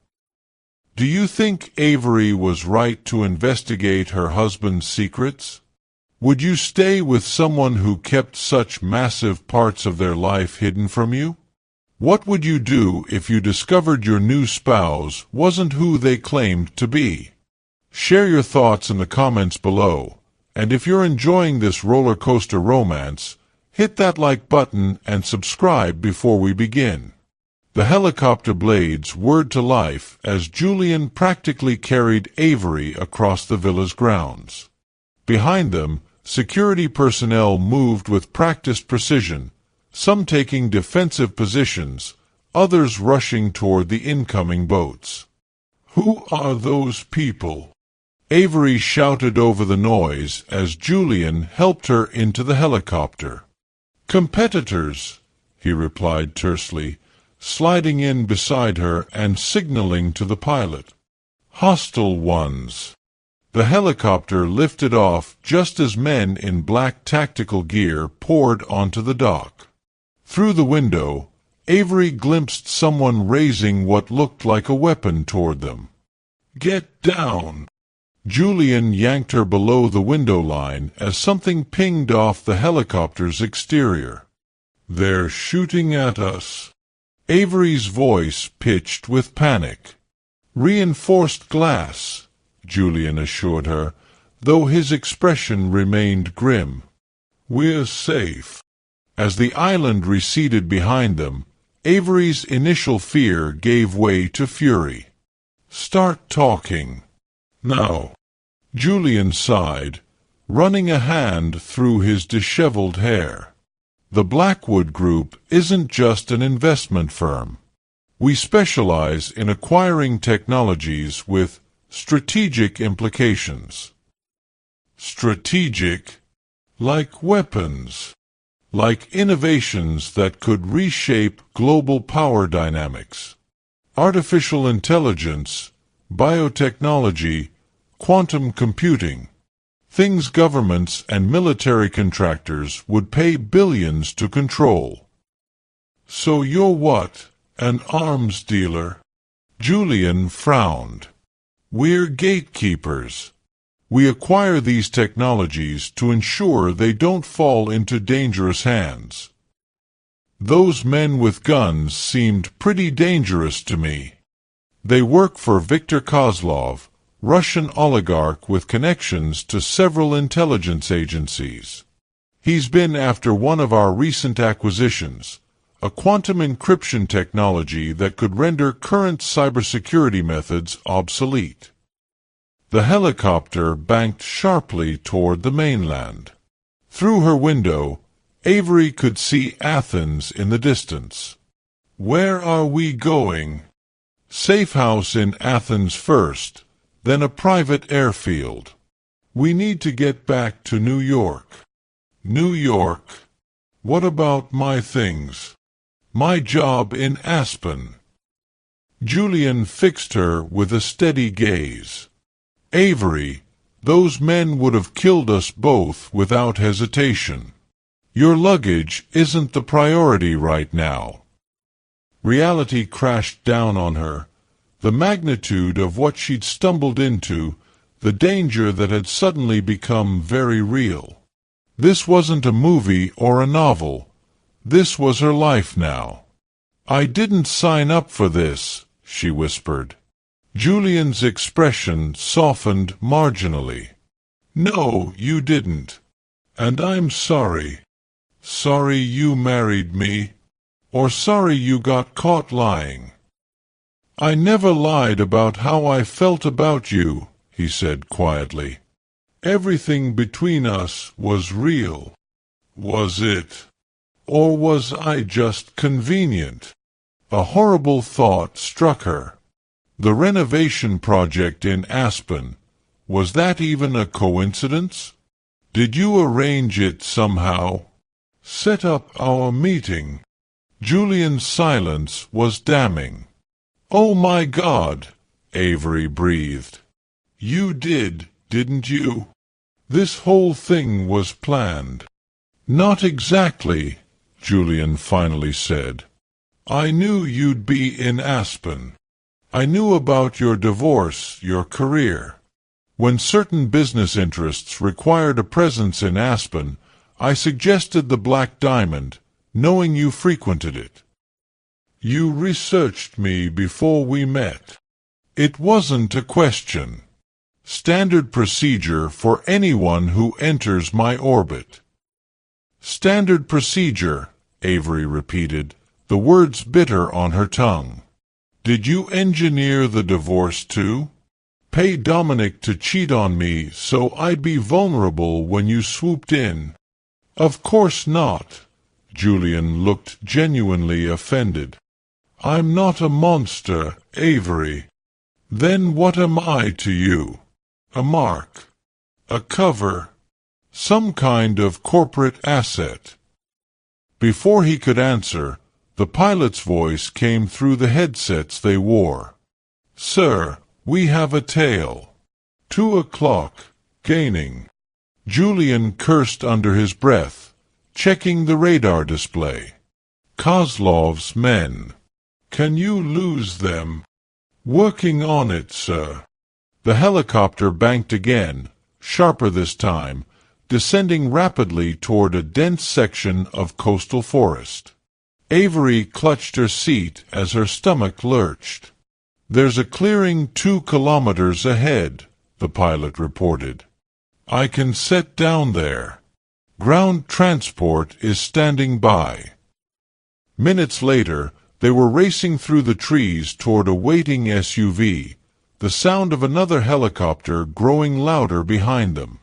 "Do you think Avery was right to investigate her husband's secrets? Would you stay with someone who kept such massive parts of their life hidden from you? What would you do if you discovered your new spouse wasn't who they claimed to be?" Share your thoughts in the comments below, and if you're enjoying this roller coaster romance, hit that like button and subscribe before we begin. The helicopter blades whirred to life as Julian practically carried Avery across the villa's grounds. Behind them, security personnel moved with practiced precision, some taking defensive positions, others rushing toward the incoming boats. "Who are those people?" Avery shouted over the noise as Julian helped her into the helicopter. "Competitors," he replied tersely, sliding in beside her and signaling to the pilot. "Hostile ones." The helicopter lifted off just as men in black tactical gear poured onto the dock. Through the window, Avery glimpsed someone raising what looked like a weapon toward them. "Get down!" Julian yanked her below the window line as something pinged off the helicopter's exterior. "They're shooting at us." Avery's voice pitched with panic. "Reinforced glass," Julian assured her, though his expression remained grim. "We're safe." As the island receded behind them, Avery's initial fear gave way to fury. "Start talking. Now." Julian sighed, running a hand through his disheveled hair. "The Blackwood Group isn't just an investment firm. We specialize in acquiring technologies with strategic implications." Strategic? Like weapons? Like innovations that could reshape global power dynamics? Artificial intelligence, biotechnology, quantum computing. Things governments and military contractors would pay billions to control. "So you're what? An arms dealer?" Julian frowned. "We're gatekeepers. We acquire these technologies to ensure they don't fall into dangerous hands." "Those men with guns seemed pretty dangerous to me." "They work for Viktor Kozlov, Russian oligarch with connections to several intelligence agencies. He's been after one of our recent acquisitions, a quantum encryption technology that could render current cybersecurity methods obsolete." The helicopter banked sharply toward the mainland. Through her window, Avery could see Athens in the distance. "Where are we going?" "Safe house in Athens first, then a private airfield. We need to get back to New York." "New York? What about my things? My job in Aspen?" Julian fixed her with a steady gaze. "Avery, those men would have killed us both without hesitation. Your luggage isn't the priority right now." Reality crashed down on her. The magnitude of what she'd stumbled into, the danger that had suddenly become very real. This wasn't a movie or a novel. This was her life now. "I didn't sign up for this," she whispered. Julian's expression softened marginally. "No, you didn't. And I'm sorry. Sorry you married me. Or sorry you got caught lying." "I never lied about how I felt about you," he said quietly. "Everything between us was real." "Was it? Or was I just convenient?" A horrible thought struck her. The renovation project in Aspen, was that even a coincidence? Did you arrange it somehow? Set up our meeting? Julian's silence was damning. "Oh my God," Avery breathed. "You didn't you? This whole thing was planned." "Not exactly," Julian finally said. "I knew you'd be in Aspen. I knew about your divorce, your career. When certain business interests required a presence in Aspen, I suggested the Black Diamond, knowing you frequented it. You researched me before we met. It wasn't a question. Standard procedure for anyone who enters my orbit." "Standard procedure," Avery repeated, the words bitter on her tongue. "Did you engineer the divorce too? Pay Dominic to cheat on me so I'd be vulnerable when you swooped in?" "Of course not." Julian looked genuinely offended. "I'm not a monster, Avery." "Then what am I to you? A mark? A cover? Some kind of corporate asset?" Before he could answer, the pilot's voice came through the headsets they wore. "Sir, we have a tail. 2 o'clock, gaining." Julian cursed under his breath, checking the radar display. "Kozlov's men. Can you lose them?" "Working on it, sir." The helicopter banked again, sharper this time, descending rapidly toward a dense section of coastal forest. Avery clutched her seat as her stomach lurched. "There's a clearing 2 kilometers ahead," the pilot reported. "I can set down there. Ground transport is standing by." Minutes later, they were racing through the trees toward a waiting SUV, the sound of another helicopter growing louder behind them.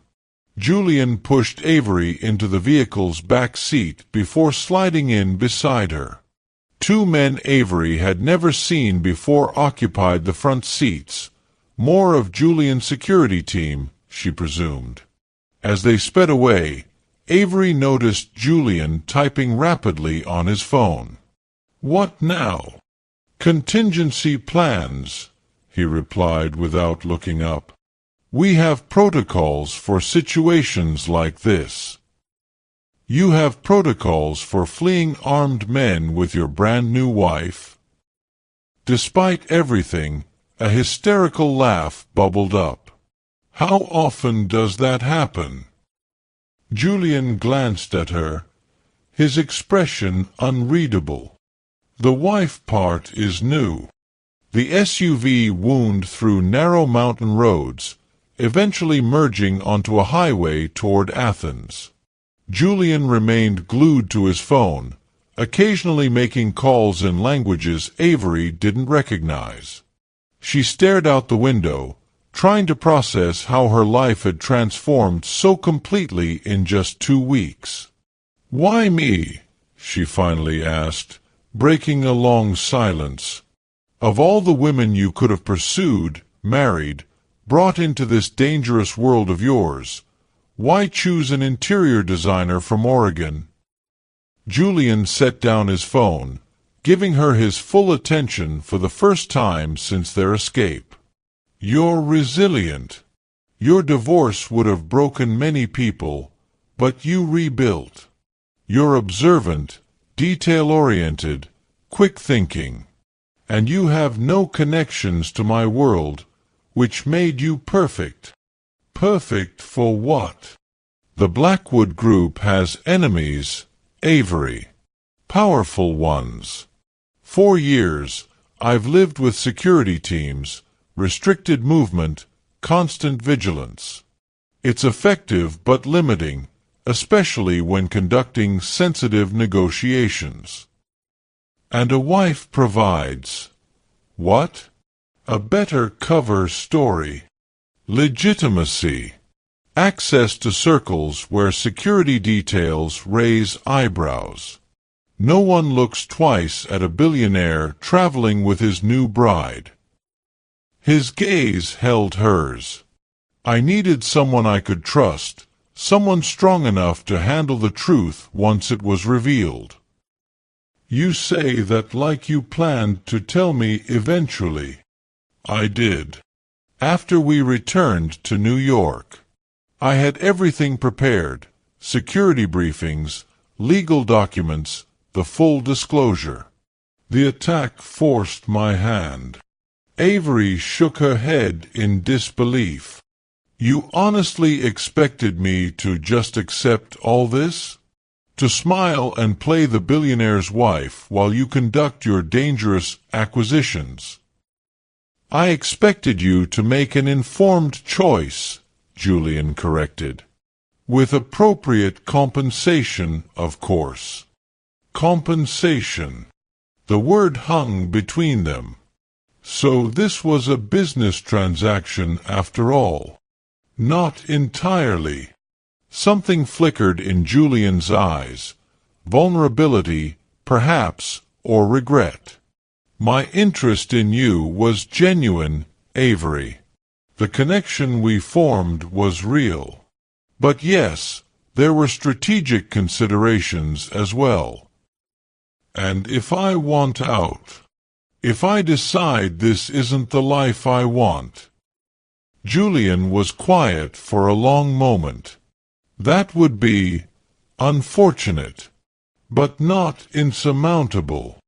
Julian pushed Avery into the vehicle's back seat before sliding in beside her. 2 men Avery had never seen before occupied the front seats, more of Julian's security team, she presumed. As they sped away, Avery noticed Julian typing rapidly on his phone. "What now?" "Contingency plans," he replied without looking up. "We have protocols for situations like this." "You have protocols for fleeing armed men with your brand-new wife?" Despite everything, a hysterical laugh bubbled up. "How often does that happen?" Julian glanced at her, his expression unreadable. "The wife part is new." The SUV wound through narrow mountain roads, eventually merging onto a highway toward Athens. Julian remained glued to his phone, occasionally making calls in languages Avery didn't recognize. She stared out the window, trying to process how her life had transformed so completely in just 2 weeks. "Why me?" she finally asked, breaking a long silence. "Of all the women you could have pursued, married, brought into this dangerous world of yours, why choose an interior designer from Oregon?" Julian set down his phone, giving her his full attention for the first time since their escape. "You're resilient. Your divorce would have broken many people, but you rebuilt. You're observant, detail-oriented, quick-thinking. And you have no connections to my world, which made you perfect." "Perfect for what?" "The Blackwood Group has enemies, Avery. Powerful ones. 4 years, I've lived with security teams, restricted movement, constant vigilance. It's effective but limiting, especially when conducting sensitive negotiations. And a wife provides what? A better cover story. Legitimacy. Access to circles where security details raise eyebrows. No one looks twice at a billionaire traveling with his new bride." His gaze held hers. "I needed someone I could trust, someone strong enough to handle the truth once it was revealed." "You say that like you planned to tell me eventually." "I did. After we returned to New York. I had everything prepared, security briefings, legal documents, the full disclosure. The attack forced my hand." Avery shook her head in disbelief. "You honestly expected me to just accept all this? To smile and play the billionaire's wife while you conduct your dangerous acquisitions?" "I expected you to make an informed choice," Julian corrected. "With appropriate compensation, of course." Compensation. The word hung between them. So this was a business transaction after all. Not entirely. Something flickered in Julian's eyes. Vulnerability, perhaps, or regret. "My interest in you was genuine, Avery. The connection we formed was real. But yes, there were strategic considerations as well. And if I want out, if I decide this isn't the life I want." Julian was quiet for a long moment. "That would be unfortunate, but not insurmountable."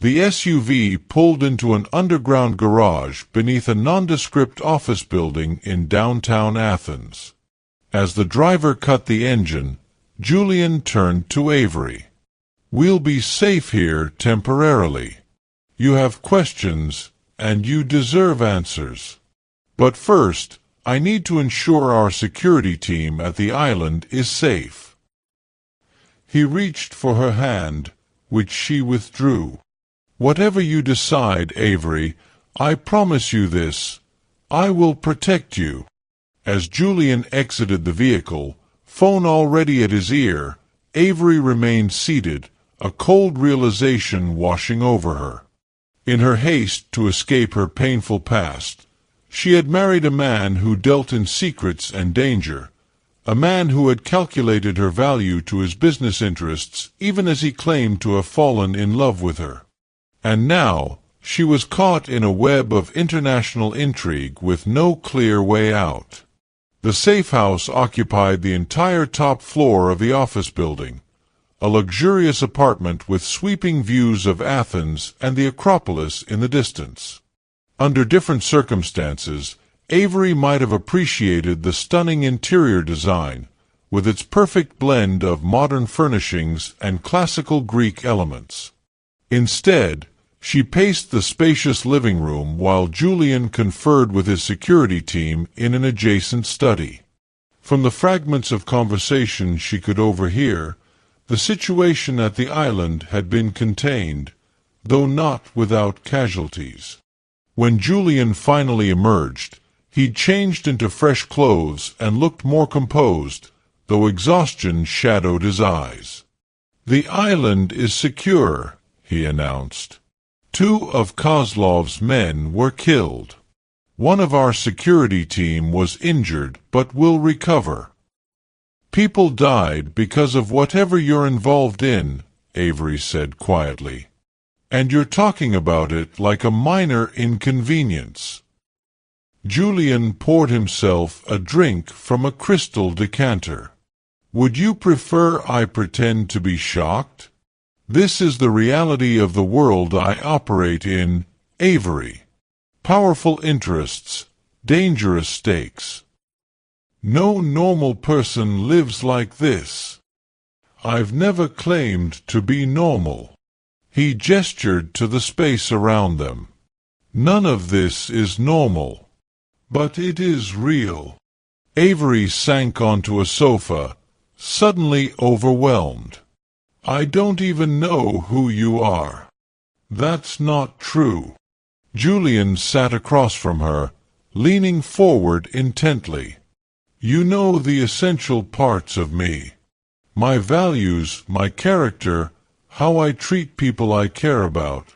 The SUV pulled into an underground garage beneath a nondescript office building in downtown Athens. As the driver cut the engine, Julian turned to Avery. We'll be safe here temporarily. You have questions, and you deserve answers. But first, I need to ensure our security team at the island is safe." He reached for her hand, which she withdrew. "Whatever you decide, Avery, I promise you this: I will protect you." As Julian exited the vehicle, phone already at his ear, Avery remained seated, a cold realization washing over her. In her haste to escape her painful past, she had married a man who dealt in secrets and danger, a man who had calculated her value to his business interests even as he claimed to have fallen in love with her. And now she was caught in a web of international intrigue with no clear way out. The safe house occupied the entire top floor of the office building, a luxurious apartment with sweeping views of Athens and the Acropolis in the distance. Under different circumstances, Avery might have appreciated the stunning interior design, with its perfect blend of modern furnishings and classical Greek elements. Instead, she paced the spacious living room while Julian conferred with his security team in an adjacent study. From the fragments of conversation she could overhear, the situation at the island had been contained, though not without casualties. When Julian finally emerged, he'd changed into fresh clothes and looked more composed, though exhaustion shadowed his eyes. "The island is secure," he announced. "2 of Kozlov's men were killed. One of our security team was injured but will recover. People died because of whatever you're involved in," Avery said quietly. "And you're talking about it like a minor inconvenience." Julian poured himself a drink from a crystal decanter. "Would you prefer I pretend to be shocked? This is the reality of the world I operate in, Avery. Powerful interests, dangerous stakes. No normal person lives like this. I've never claimed to be normal." He gestured to the space around them. "None of this is normal. But it is real." Avery sank onto a sofa, suddenly overwhelmed. "I don't even know who you are." "That's not true." Julian sat across from her, leaning forward intently. "You know the essential parts of me. My values, my character, how I treat people I care about.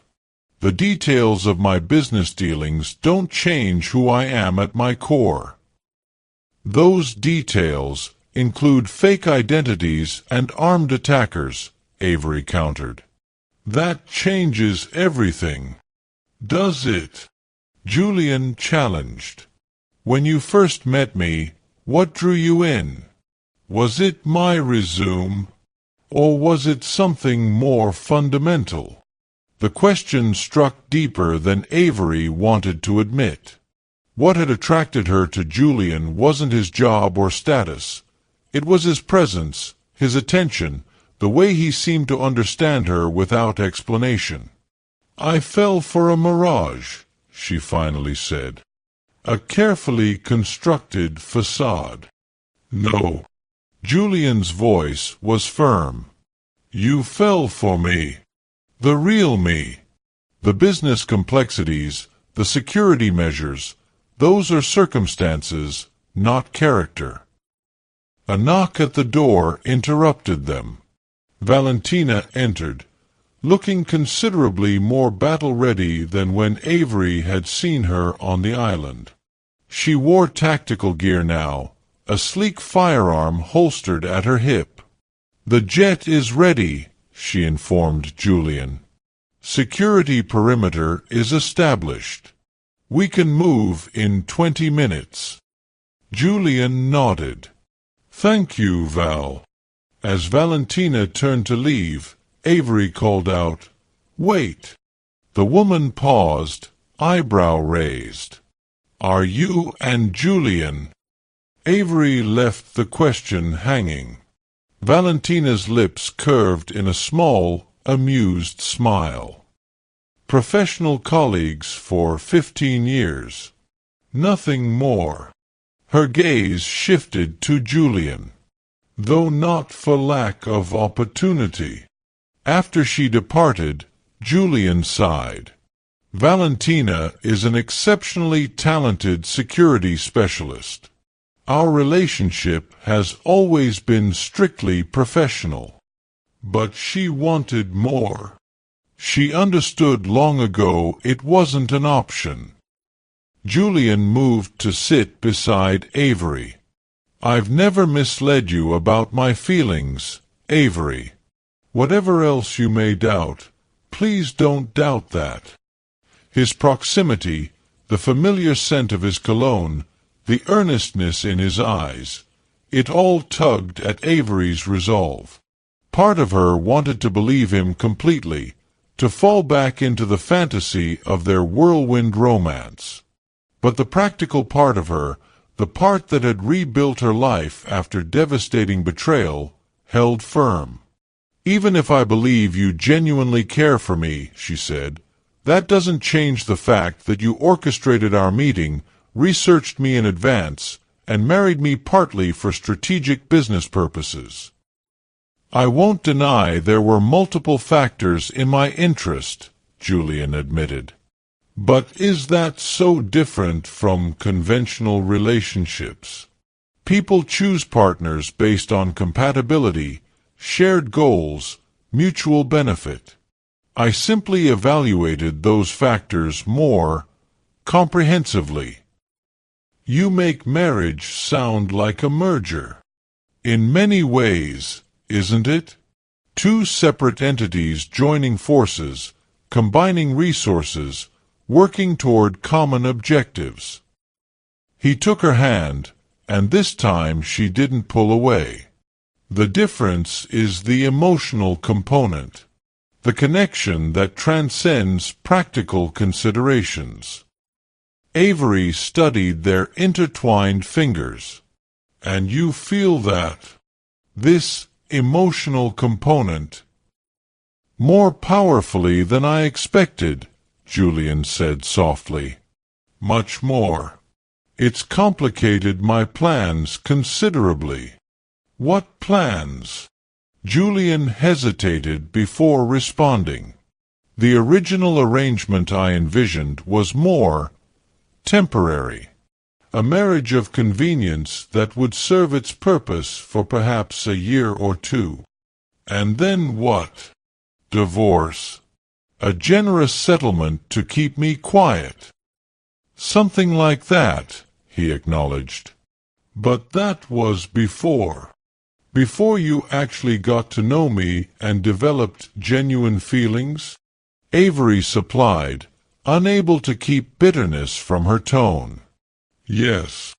The details of my business dealings don't change who I am at my core." "Those details include fake identities and armed attackers," Avery countered. "That changes everything." "Does it?" Julian challenged. "When you first met me, what drew you in? Was it my resume? Or was it something more fundamental?" The question struck deeper than Avery wanted to admit. What had attracted her to Julian wasn't his job or status. It was his presence, his attention, the way he seemed to understand her without explanation. "I fell for a mirage," she finally said. "A carefully constructed facade." "No." Julian's voice was firm. "You fell for me. The real me. The business complexities, the security measures, those are circumstances, not character." A knock at the door interrupted them. Valentina entered, looking considerably more battle-ready than when Avery had seen her on the island. She wore tactical gear now, a sleek firearm holstered at her hip. "The jet is ready," she informed Julian. "Security perimeter is established. We can move in 20 minutes." Julian nodded. "Thank you, Val." As Valentina turned to leave, Avery called out, "Wait." The woman paused, eyebrow raised. "Are you and Julian?" Avery left the question hanging. Valentina's lips curved in a small, amused smile. Professional colleagues for 15 years. Nothing more. Her gaze shifted to Julian, though not for lack of opportunity. After she departed, Julian sighed. Valentina is an exceptionally talented security specialist. Our relationship has always been strictly professional. But she wanted more. She understood long ago it wasn't an option. Julian moved to sit beside Avery. I've never misled you about my feelings, Avery. Whatever else you may doubt, please don't doubt that. His proximity, the familiar scent of his cologne, the earnestness in his eyes, it all tugged at Avery's resolve. Part of her wanted to believe him completely, to fall back into the fantasy of their whirlwind romance. But the practical part of her, the part that had rebuilt her life after devastating betrayal, held firm. Even if I believe you genuinely care for me, she said, that doesn't change the fact that you orchestrated our meeting, researched me in advance, and married me partly for strategic business purposes. I won't deny there were multiple factors in my interest, Julian admitted. But is that so different from conventional relationships? People choose partners based on compatibility, shared goals, mutual benefit. I simply evaluated those factors more comprehensively. You make marriage sound like a merger. In many ways, isn't it? Two separate entities joining forces, combining resources, working toward common objectives. He took her hand, and this time she didn't pull away. The difference is the emotional component, the connection that transcends practical considerations. Avery studied their intertwined fingers. And you feel that? This emotional component? More powerfully than I expected, Julian said softly. Much more. It's complicated my plans considerably. What plans? Julian hesitated before responding. The original arrangement I envisioned was more temporary. A marriage of convenience that would serve its purpose for perhaps a year or two. And then what? Divorce. A generous settlement to keep me quiet. Something like that, he acknowledged. But that was before. Before you actually got to know me and developed genuine feelings? Avery supplied, unable to keep bitterness from her tone. Yes.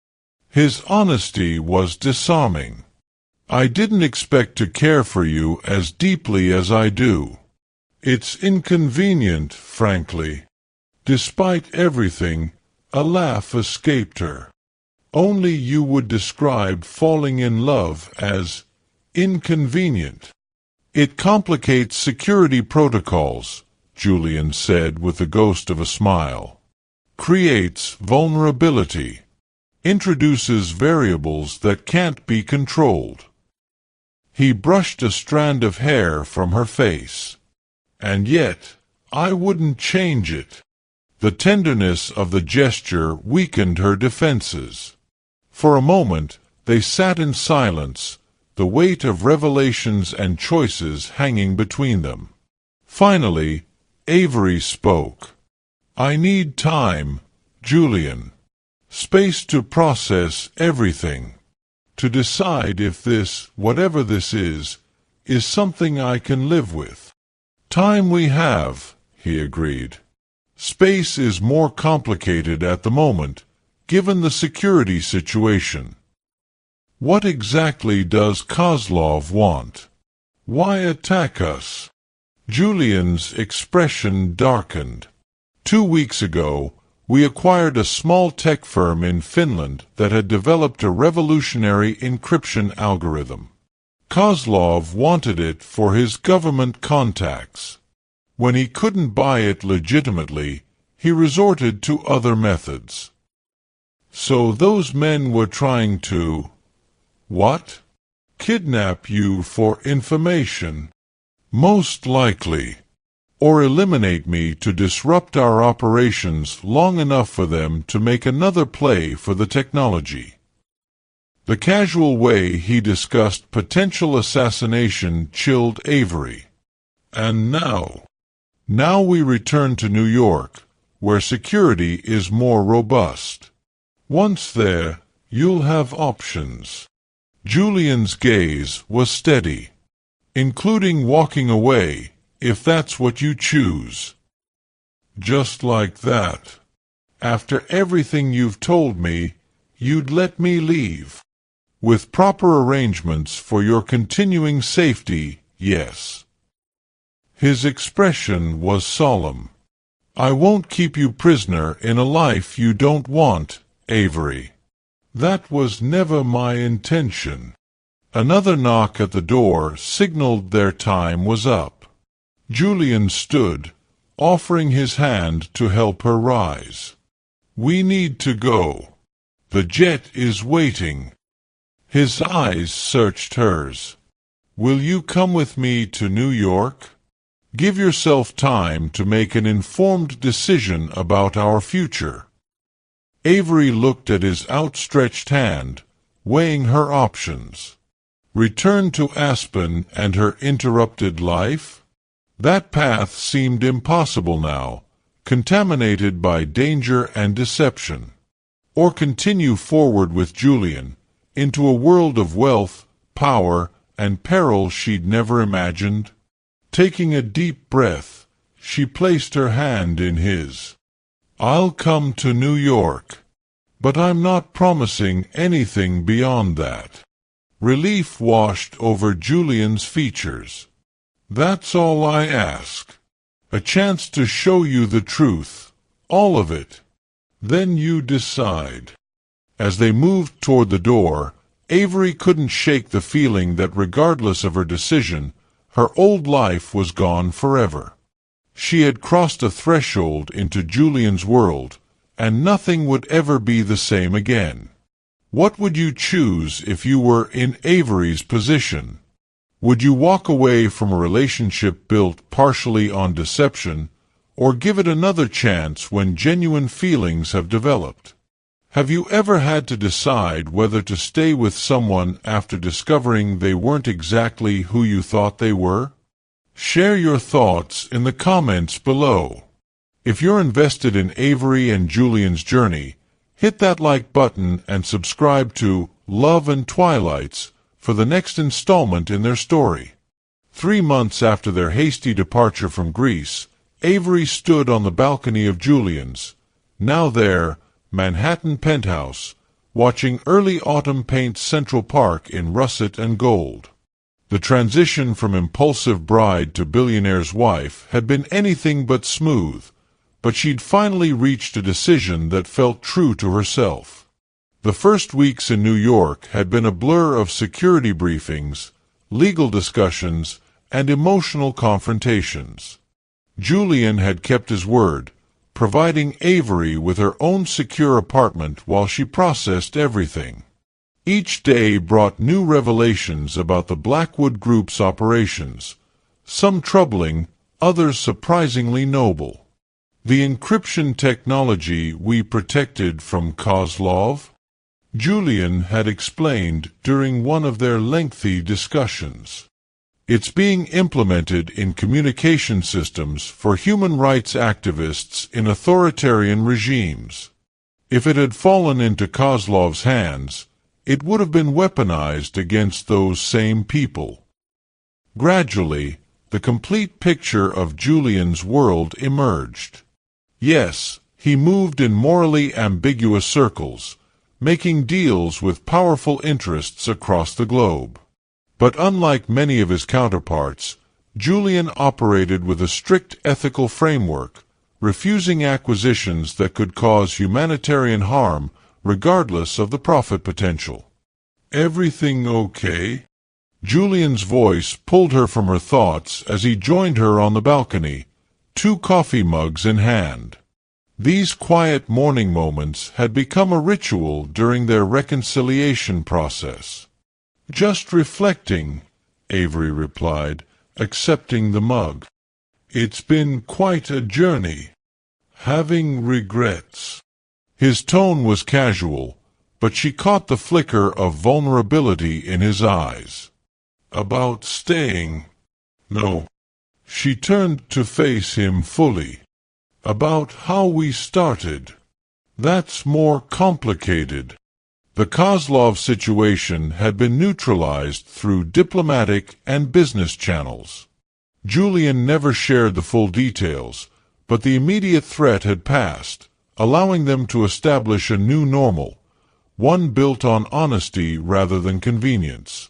His honesty was disarming. I didn't expect to care for you as deeply as I do. It's inconvenient, frankly. Despite everything, a laugh escaped her. Only you would describe falling in love as inconvenient. It complicates security protocols, Julian said with the ghost of a smile. Creates vulnerability. Introduces variables that can't be controlled. He brushed a strand of hair from her face. And yet, I wouldn't change it. The tenderness of the gesture weakened her defenses. For a moment, they sat in silence, the weight of revelations and choices hanging between them. Finally, Avery spoke. I need time, Julian. Space to process everything. To decide if this, whatever this is something I can live with. Time we have, he agreed. Space is more complicated at the moment, given the security situation. What exactly does Kozlov want? Why attack us? Julian's expression darkened. 2 weeks ago, we acquired a small tech firm in Finland that had developed a revolutionary encryption algorithm. Kozlov wanted it for his government contacts. When he couldn't buy it legitimately, he resorted to other methods. So those men were trying to, what? Kidnap you for information. Most likely. Or eliminate me to disrupt our operations long enough for them to make another play for the technology. The casual way he discussed potential assassination chilled Avery. And now we return to New York, where security is more robust. Once there, you'll have options. Julian's gaze was steady, including walking away, if that's what you choose. Just like that. After everything you've told me, you'd let me leave. With proper arrangements for your continuing safety, yes. His expression was solemn. I won't keep you prisoner in a life you don't want, Avery. That was never my intention. Another knock at the door signaled their time was up. Julian stood, offering his hand to help her rise. We need to go. The jet is waiting. His eyes searched hers. Will you come with me to New York? Give yourself time to make an informed decision about our future. Avery looked at his outstretched hand, weighing her options. Return to Aspen and her interrupted life? That path seemed impossible now, contaminated by danger and deception. Or continue forward with Julian, into a world of wealth, power, and peril she'd never imagined. Taking a deep breath, she placed her hand in his. I'll come to New York, but I'm not promising anything beyond that. Relief washed over Julian's features. That's all I ask. A chance to show you the truth, all of it. Then you decide. As they moved toward the door, Avery couldn't shake the feeling that regardless of her decision, her old life was gone forever. She had crossed a threshold into Julian's world, and nothing would ever be the same again. What would you choose if you were in Avery's position? Would you walk away from a relationship built partially on deception, or give it another chance when genuine feelings have developed? Have you ever had to decide whether to stay with someone after discovering they weren't exactly who you thought they were? Share your thoughts in the comments below. If you're invested in Avery and Julian's journey, hit that like button and subscribe to Love and Twilights for the next installment in their story. 3 months after their hasty departure from Greece, Avery stood on the balcony of Julian's, now their Manhattan penthouse, watching early autumn paint Central Park in russet and gold. The transition from impulsive bride to billionaire's wife had been anything but smooth, but she'd finally reached a decision that felt true to herself. The first weeks in New York had been a blur of security briefings, legal discussions, and emotional confrontations. Julian had kept his word, providing Avery with her own secure apartment while she processed everything. Each day brought new revelations about the Blackwood Group's operations, some troubling, others surprisingly noble. The encryption technology we protected from Kozlov? Julian had explained during one of their lengthy discussions. It's being implemented in communication systems for human rights activists in authoritarian regimes. If it had fallen into Kozlov's hands, it would have been weaponized against those same people. Gradually, the complete picture of Julian's world emerged. Yes, he moved in morally ambiguous circles, making deals with powerful interests across the globe. But unlike many of his counterparts, Julian operated with a strict ethical framework, refusing acquisitions that could cause humanitarian harm regardless of the profit potential. Everything okay? Julian's voice pulled her from her thoughts as he joined her on the balcony, 2 coffee mugs in hand. These quiet morning moments had become a ritual during their reconciliation process. "Just reflecting," Avery replied, accepting the mug. "It's been quite a journey. Having regrets." His tone was casual, but she caught the flicker of vulnerability in his eyes. "About staying?" "No." She turned to face him fully. "About how we started. That's more complicated." The Kozlov situation had been neutralized through diplomatic and business channels. Julian never shared the full details, but the immediate threat had passed, allowing them to establish a new normal, one built on honesty rather than convenience.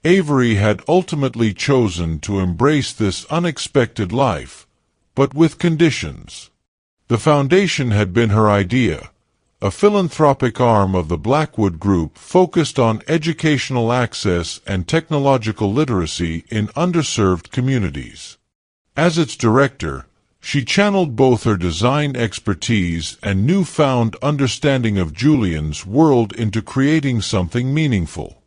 Avery had ultimately chosen to embrace this unexpected life, but with conditions. The foundation had been her idea, a philanthropic arm of the Blackwood Group focused on educational access and technological literacy in underserved communities. As its director, she channeled both her design expertise and newfound understanding of Julian's world into creating something meaningful.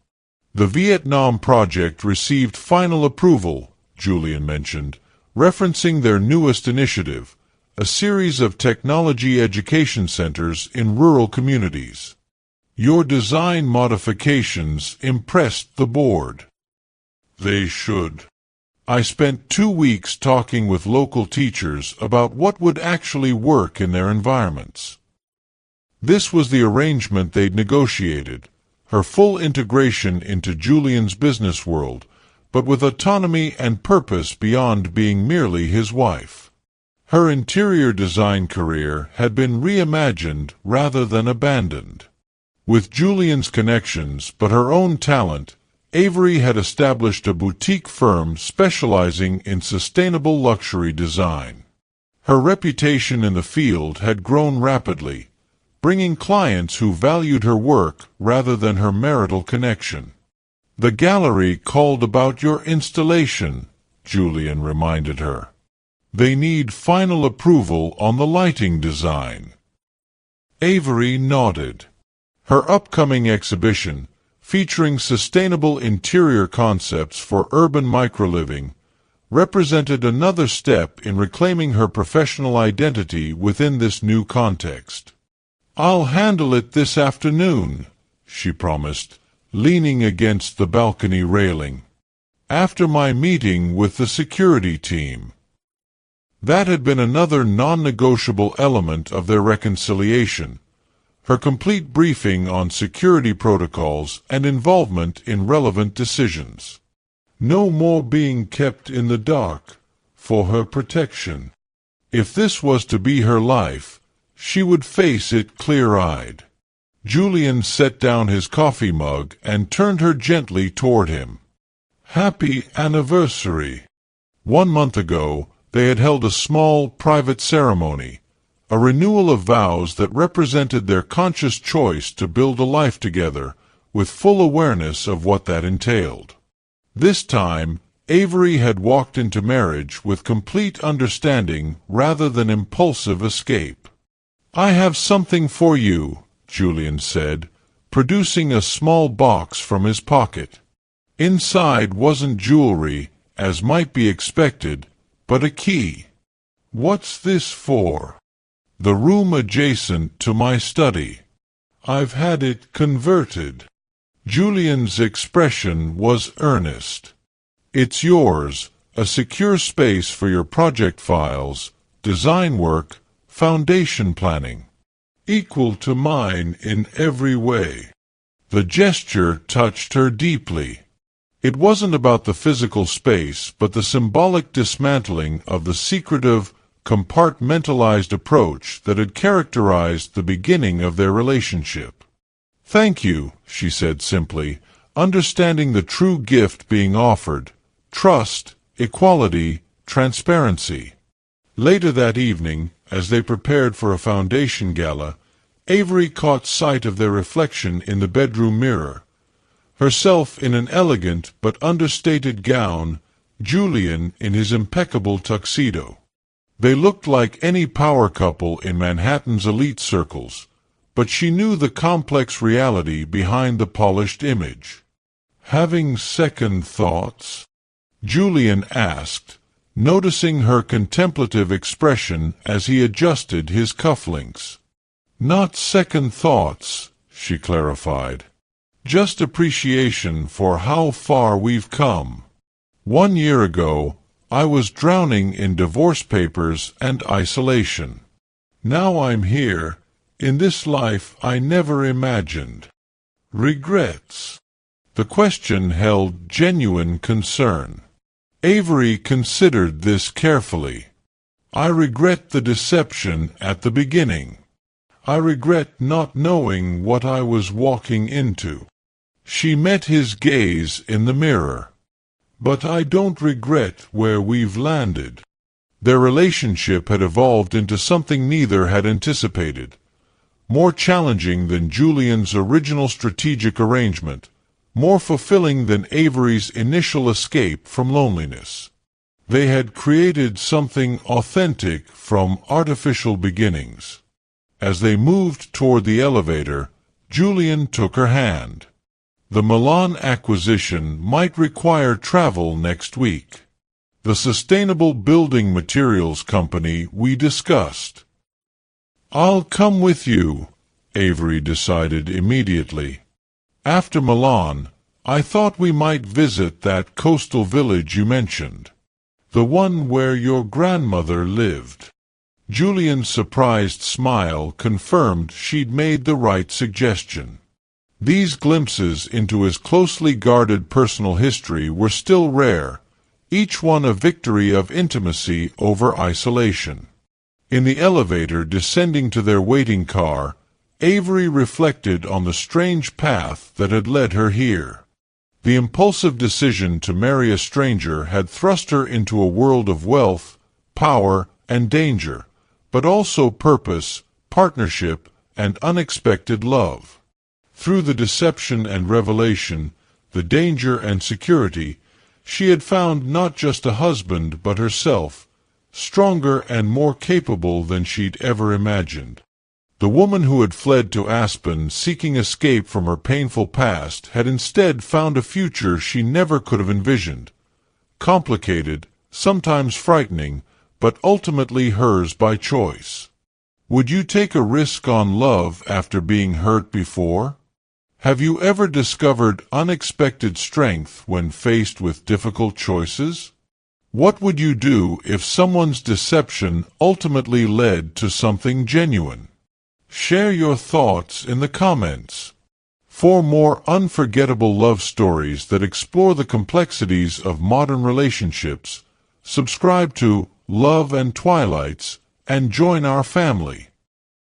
The Vietnam project received final approval, Julian mentioned, referencing their newest initiative, a series of technology education centers in rural communities. "Your design modifications impressed the board." "They should." "I spent 2 weeks talking with local teachers about what would actually work in their environments." This was the arrangement they'd negotiated, her full integration into Julian's business world, but with autonomy and purpose beyond being merely his wife. Her interior design career had been reimagined rather than abandoned. With Julian's connections but her own talent, Avery had established a boutique firm specializing in sustainable luxury design. Her reputation in the field had grown rapidly, bringing clients who valued her work rather than her marital connection. "The gallery called about your installation," Julian reminded her. "They need final approval on the lighting design." Avery nodded. Her upcoming exhibition, featuring sustainable interior concepts for urban microliving, represented another step in reclaiming her professional identity within this new context. "I'll handle it this afternoon," she promised, leaning against the balcony railing. "After my meeting with the security team." That had been another non-negotiable element of their reconciliation, her complete briefing on security protocols and involvement in relevant decisions. No more being kept in the dark, for her protection. If this was to be her life, she would face it clear-eyed. Julian set down his coffee mug and turned her gently toward him. "Happy anniversary." 1 month ago, they had held a small, private ceremony, a renewal of vows that represented their conscious choice to build a life together, with full awareness of what that entailed. This time, Avery had walked into marriage with complete understanding rather than impulsive escape. "I have something for you," Julian said, producing a small box from his pocket. Inside wasn't jewelry, as might be expected, but a key. "What's this for?" "The room adjacent to my study. I've had it converted." Julian's expression was earnest. "It's yours, a secure space for your project files, design work, foundation planning. Equal to mine in every way." The gesture touched her deeply. It wasn't about the physical space, but the symbolic dismantling of the secretive, compartmentalized approach that had characterized the beginning of their relationship. "Thank you," she said simply, understanding the true gift being offered: trust, equality, transparency. Later that evening, as they prepared for a foundation gala, Avery caught sight of their reflection in the bedroom mirror. herself in an elegant but understated gown, Julian in his impeccable tuxedo. They looked like any power couple in Manhattan's elite circles, but she knew the complex reality behind the polished image. "Having second thoughts?" Julian asked, noticing her contemplative expression as he adjusted his cufflinks. "Not second thoughts," she clarified. "Just appreciation for how far we've come. 1 year ago, I was drowning in divorce papers and isolation. Now I'm here, in this life I never imagined. Regrets?" The question held genuine concern. Avery considered this carefully. "I regret the deception at the beginning. I regret not knowing what I was walking into." She met his gaze in the mirror. "But I don't regret where we've landed." Their relationship had evolved into something neither had anticipated. More challenging than Julian's original strategic arrangement, more fulfilling than Avery's initial escape from loneliness. They had created something authentic from artificial beginnings. As they moved toward the elevator, Julian took her hand. The Milan acquisition might require travel next week. The sustainable building materials company we discussed. "I'll come with you," Avery decided immediately. "After Milan, I thought we might visit that coastal village you mentioned. The one where your grandmother lived." Julian's surprised smile confirmed she'd made the right suggestion. These glimpses into his closely guarded personal history were still rare, each one a victory of intimacy over isolation. In the elevator descending to their waiting car, Avery reflected on the strange path that had led her here. The impulsive decision to marry a stranger had thrust her into a world of wealth, power, and danger, but also purpose, partnership, and unexpected love. Through the deception and revelation, the danger and security, she had found not just a husband but herself, stronger and more capable than she'd ever imagined. The woman who had fled to Aspen seeking escape from her painful past had instead found a future she never could have envisioned. Complicated, sometimes frightening, but ultimately hers by choice. Would you take a risk on love after being hurt before? Have you ever discovered unexpected strength when faced with difficult choices? What would you do if someone's deception ultimately led to something genuine? Share your thoughts in the comments. For more unforgettable love stories that explore the complexities of modern relationships, subscribe to Love and Twilights and join our family.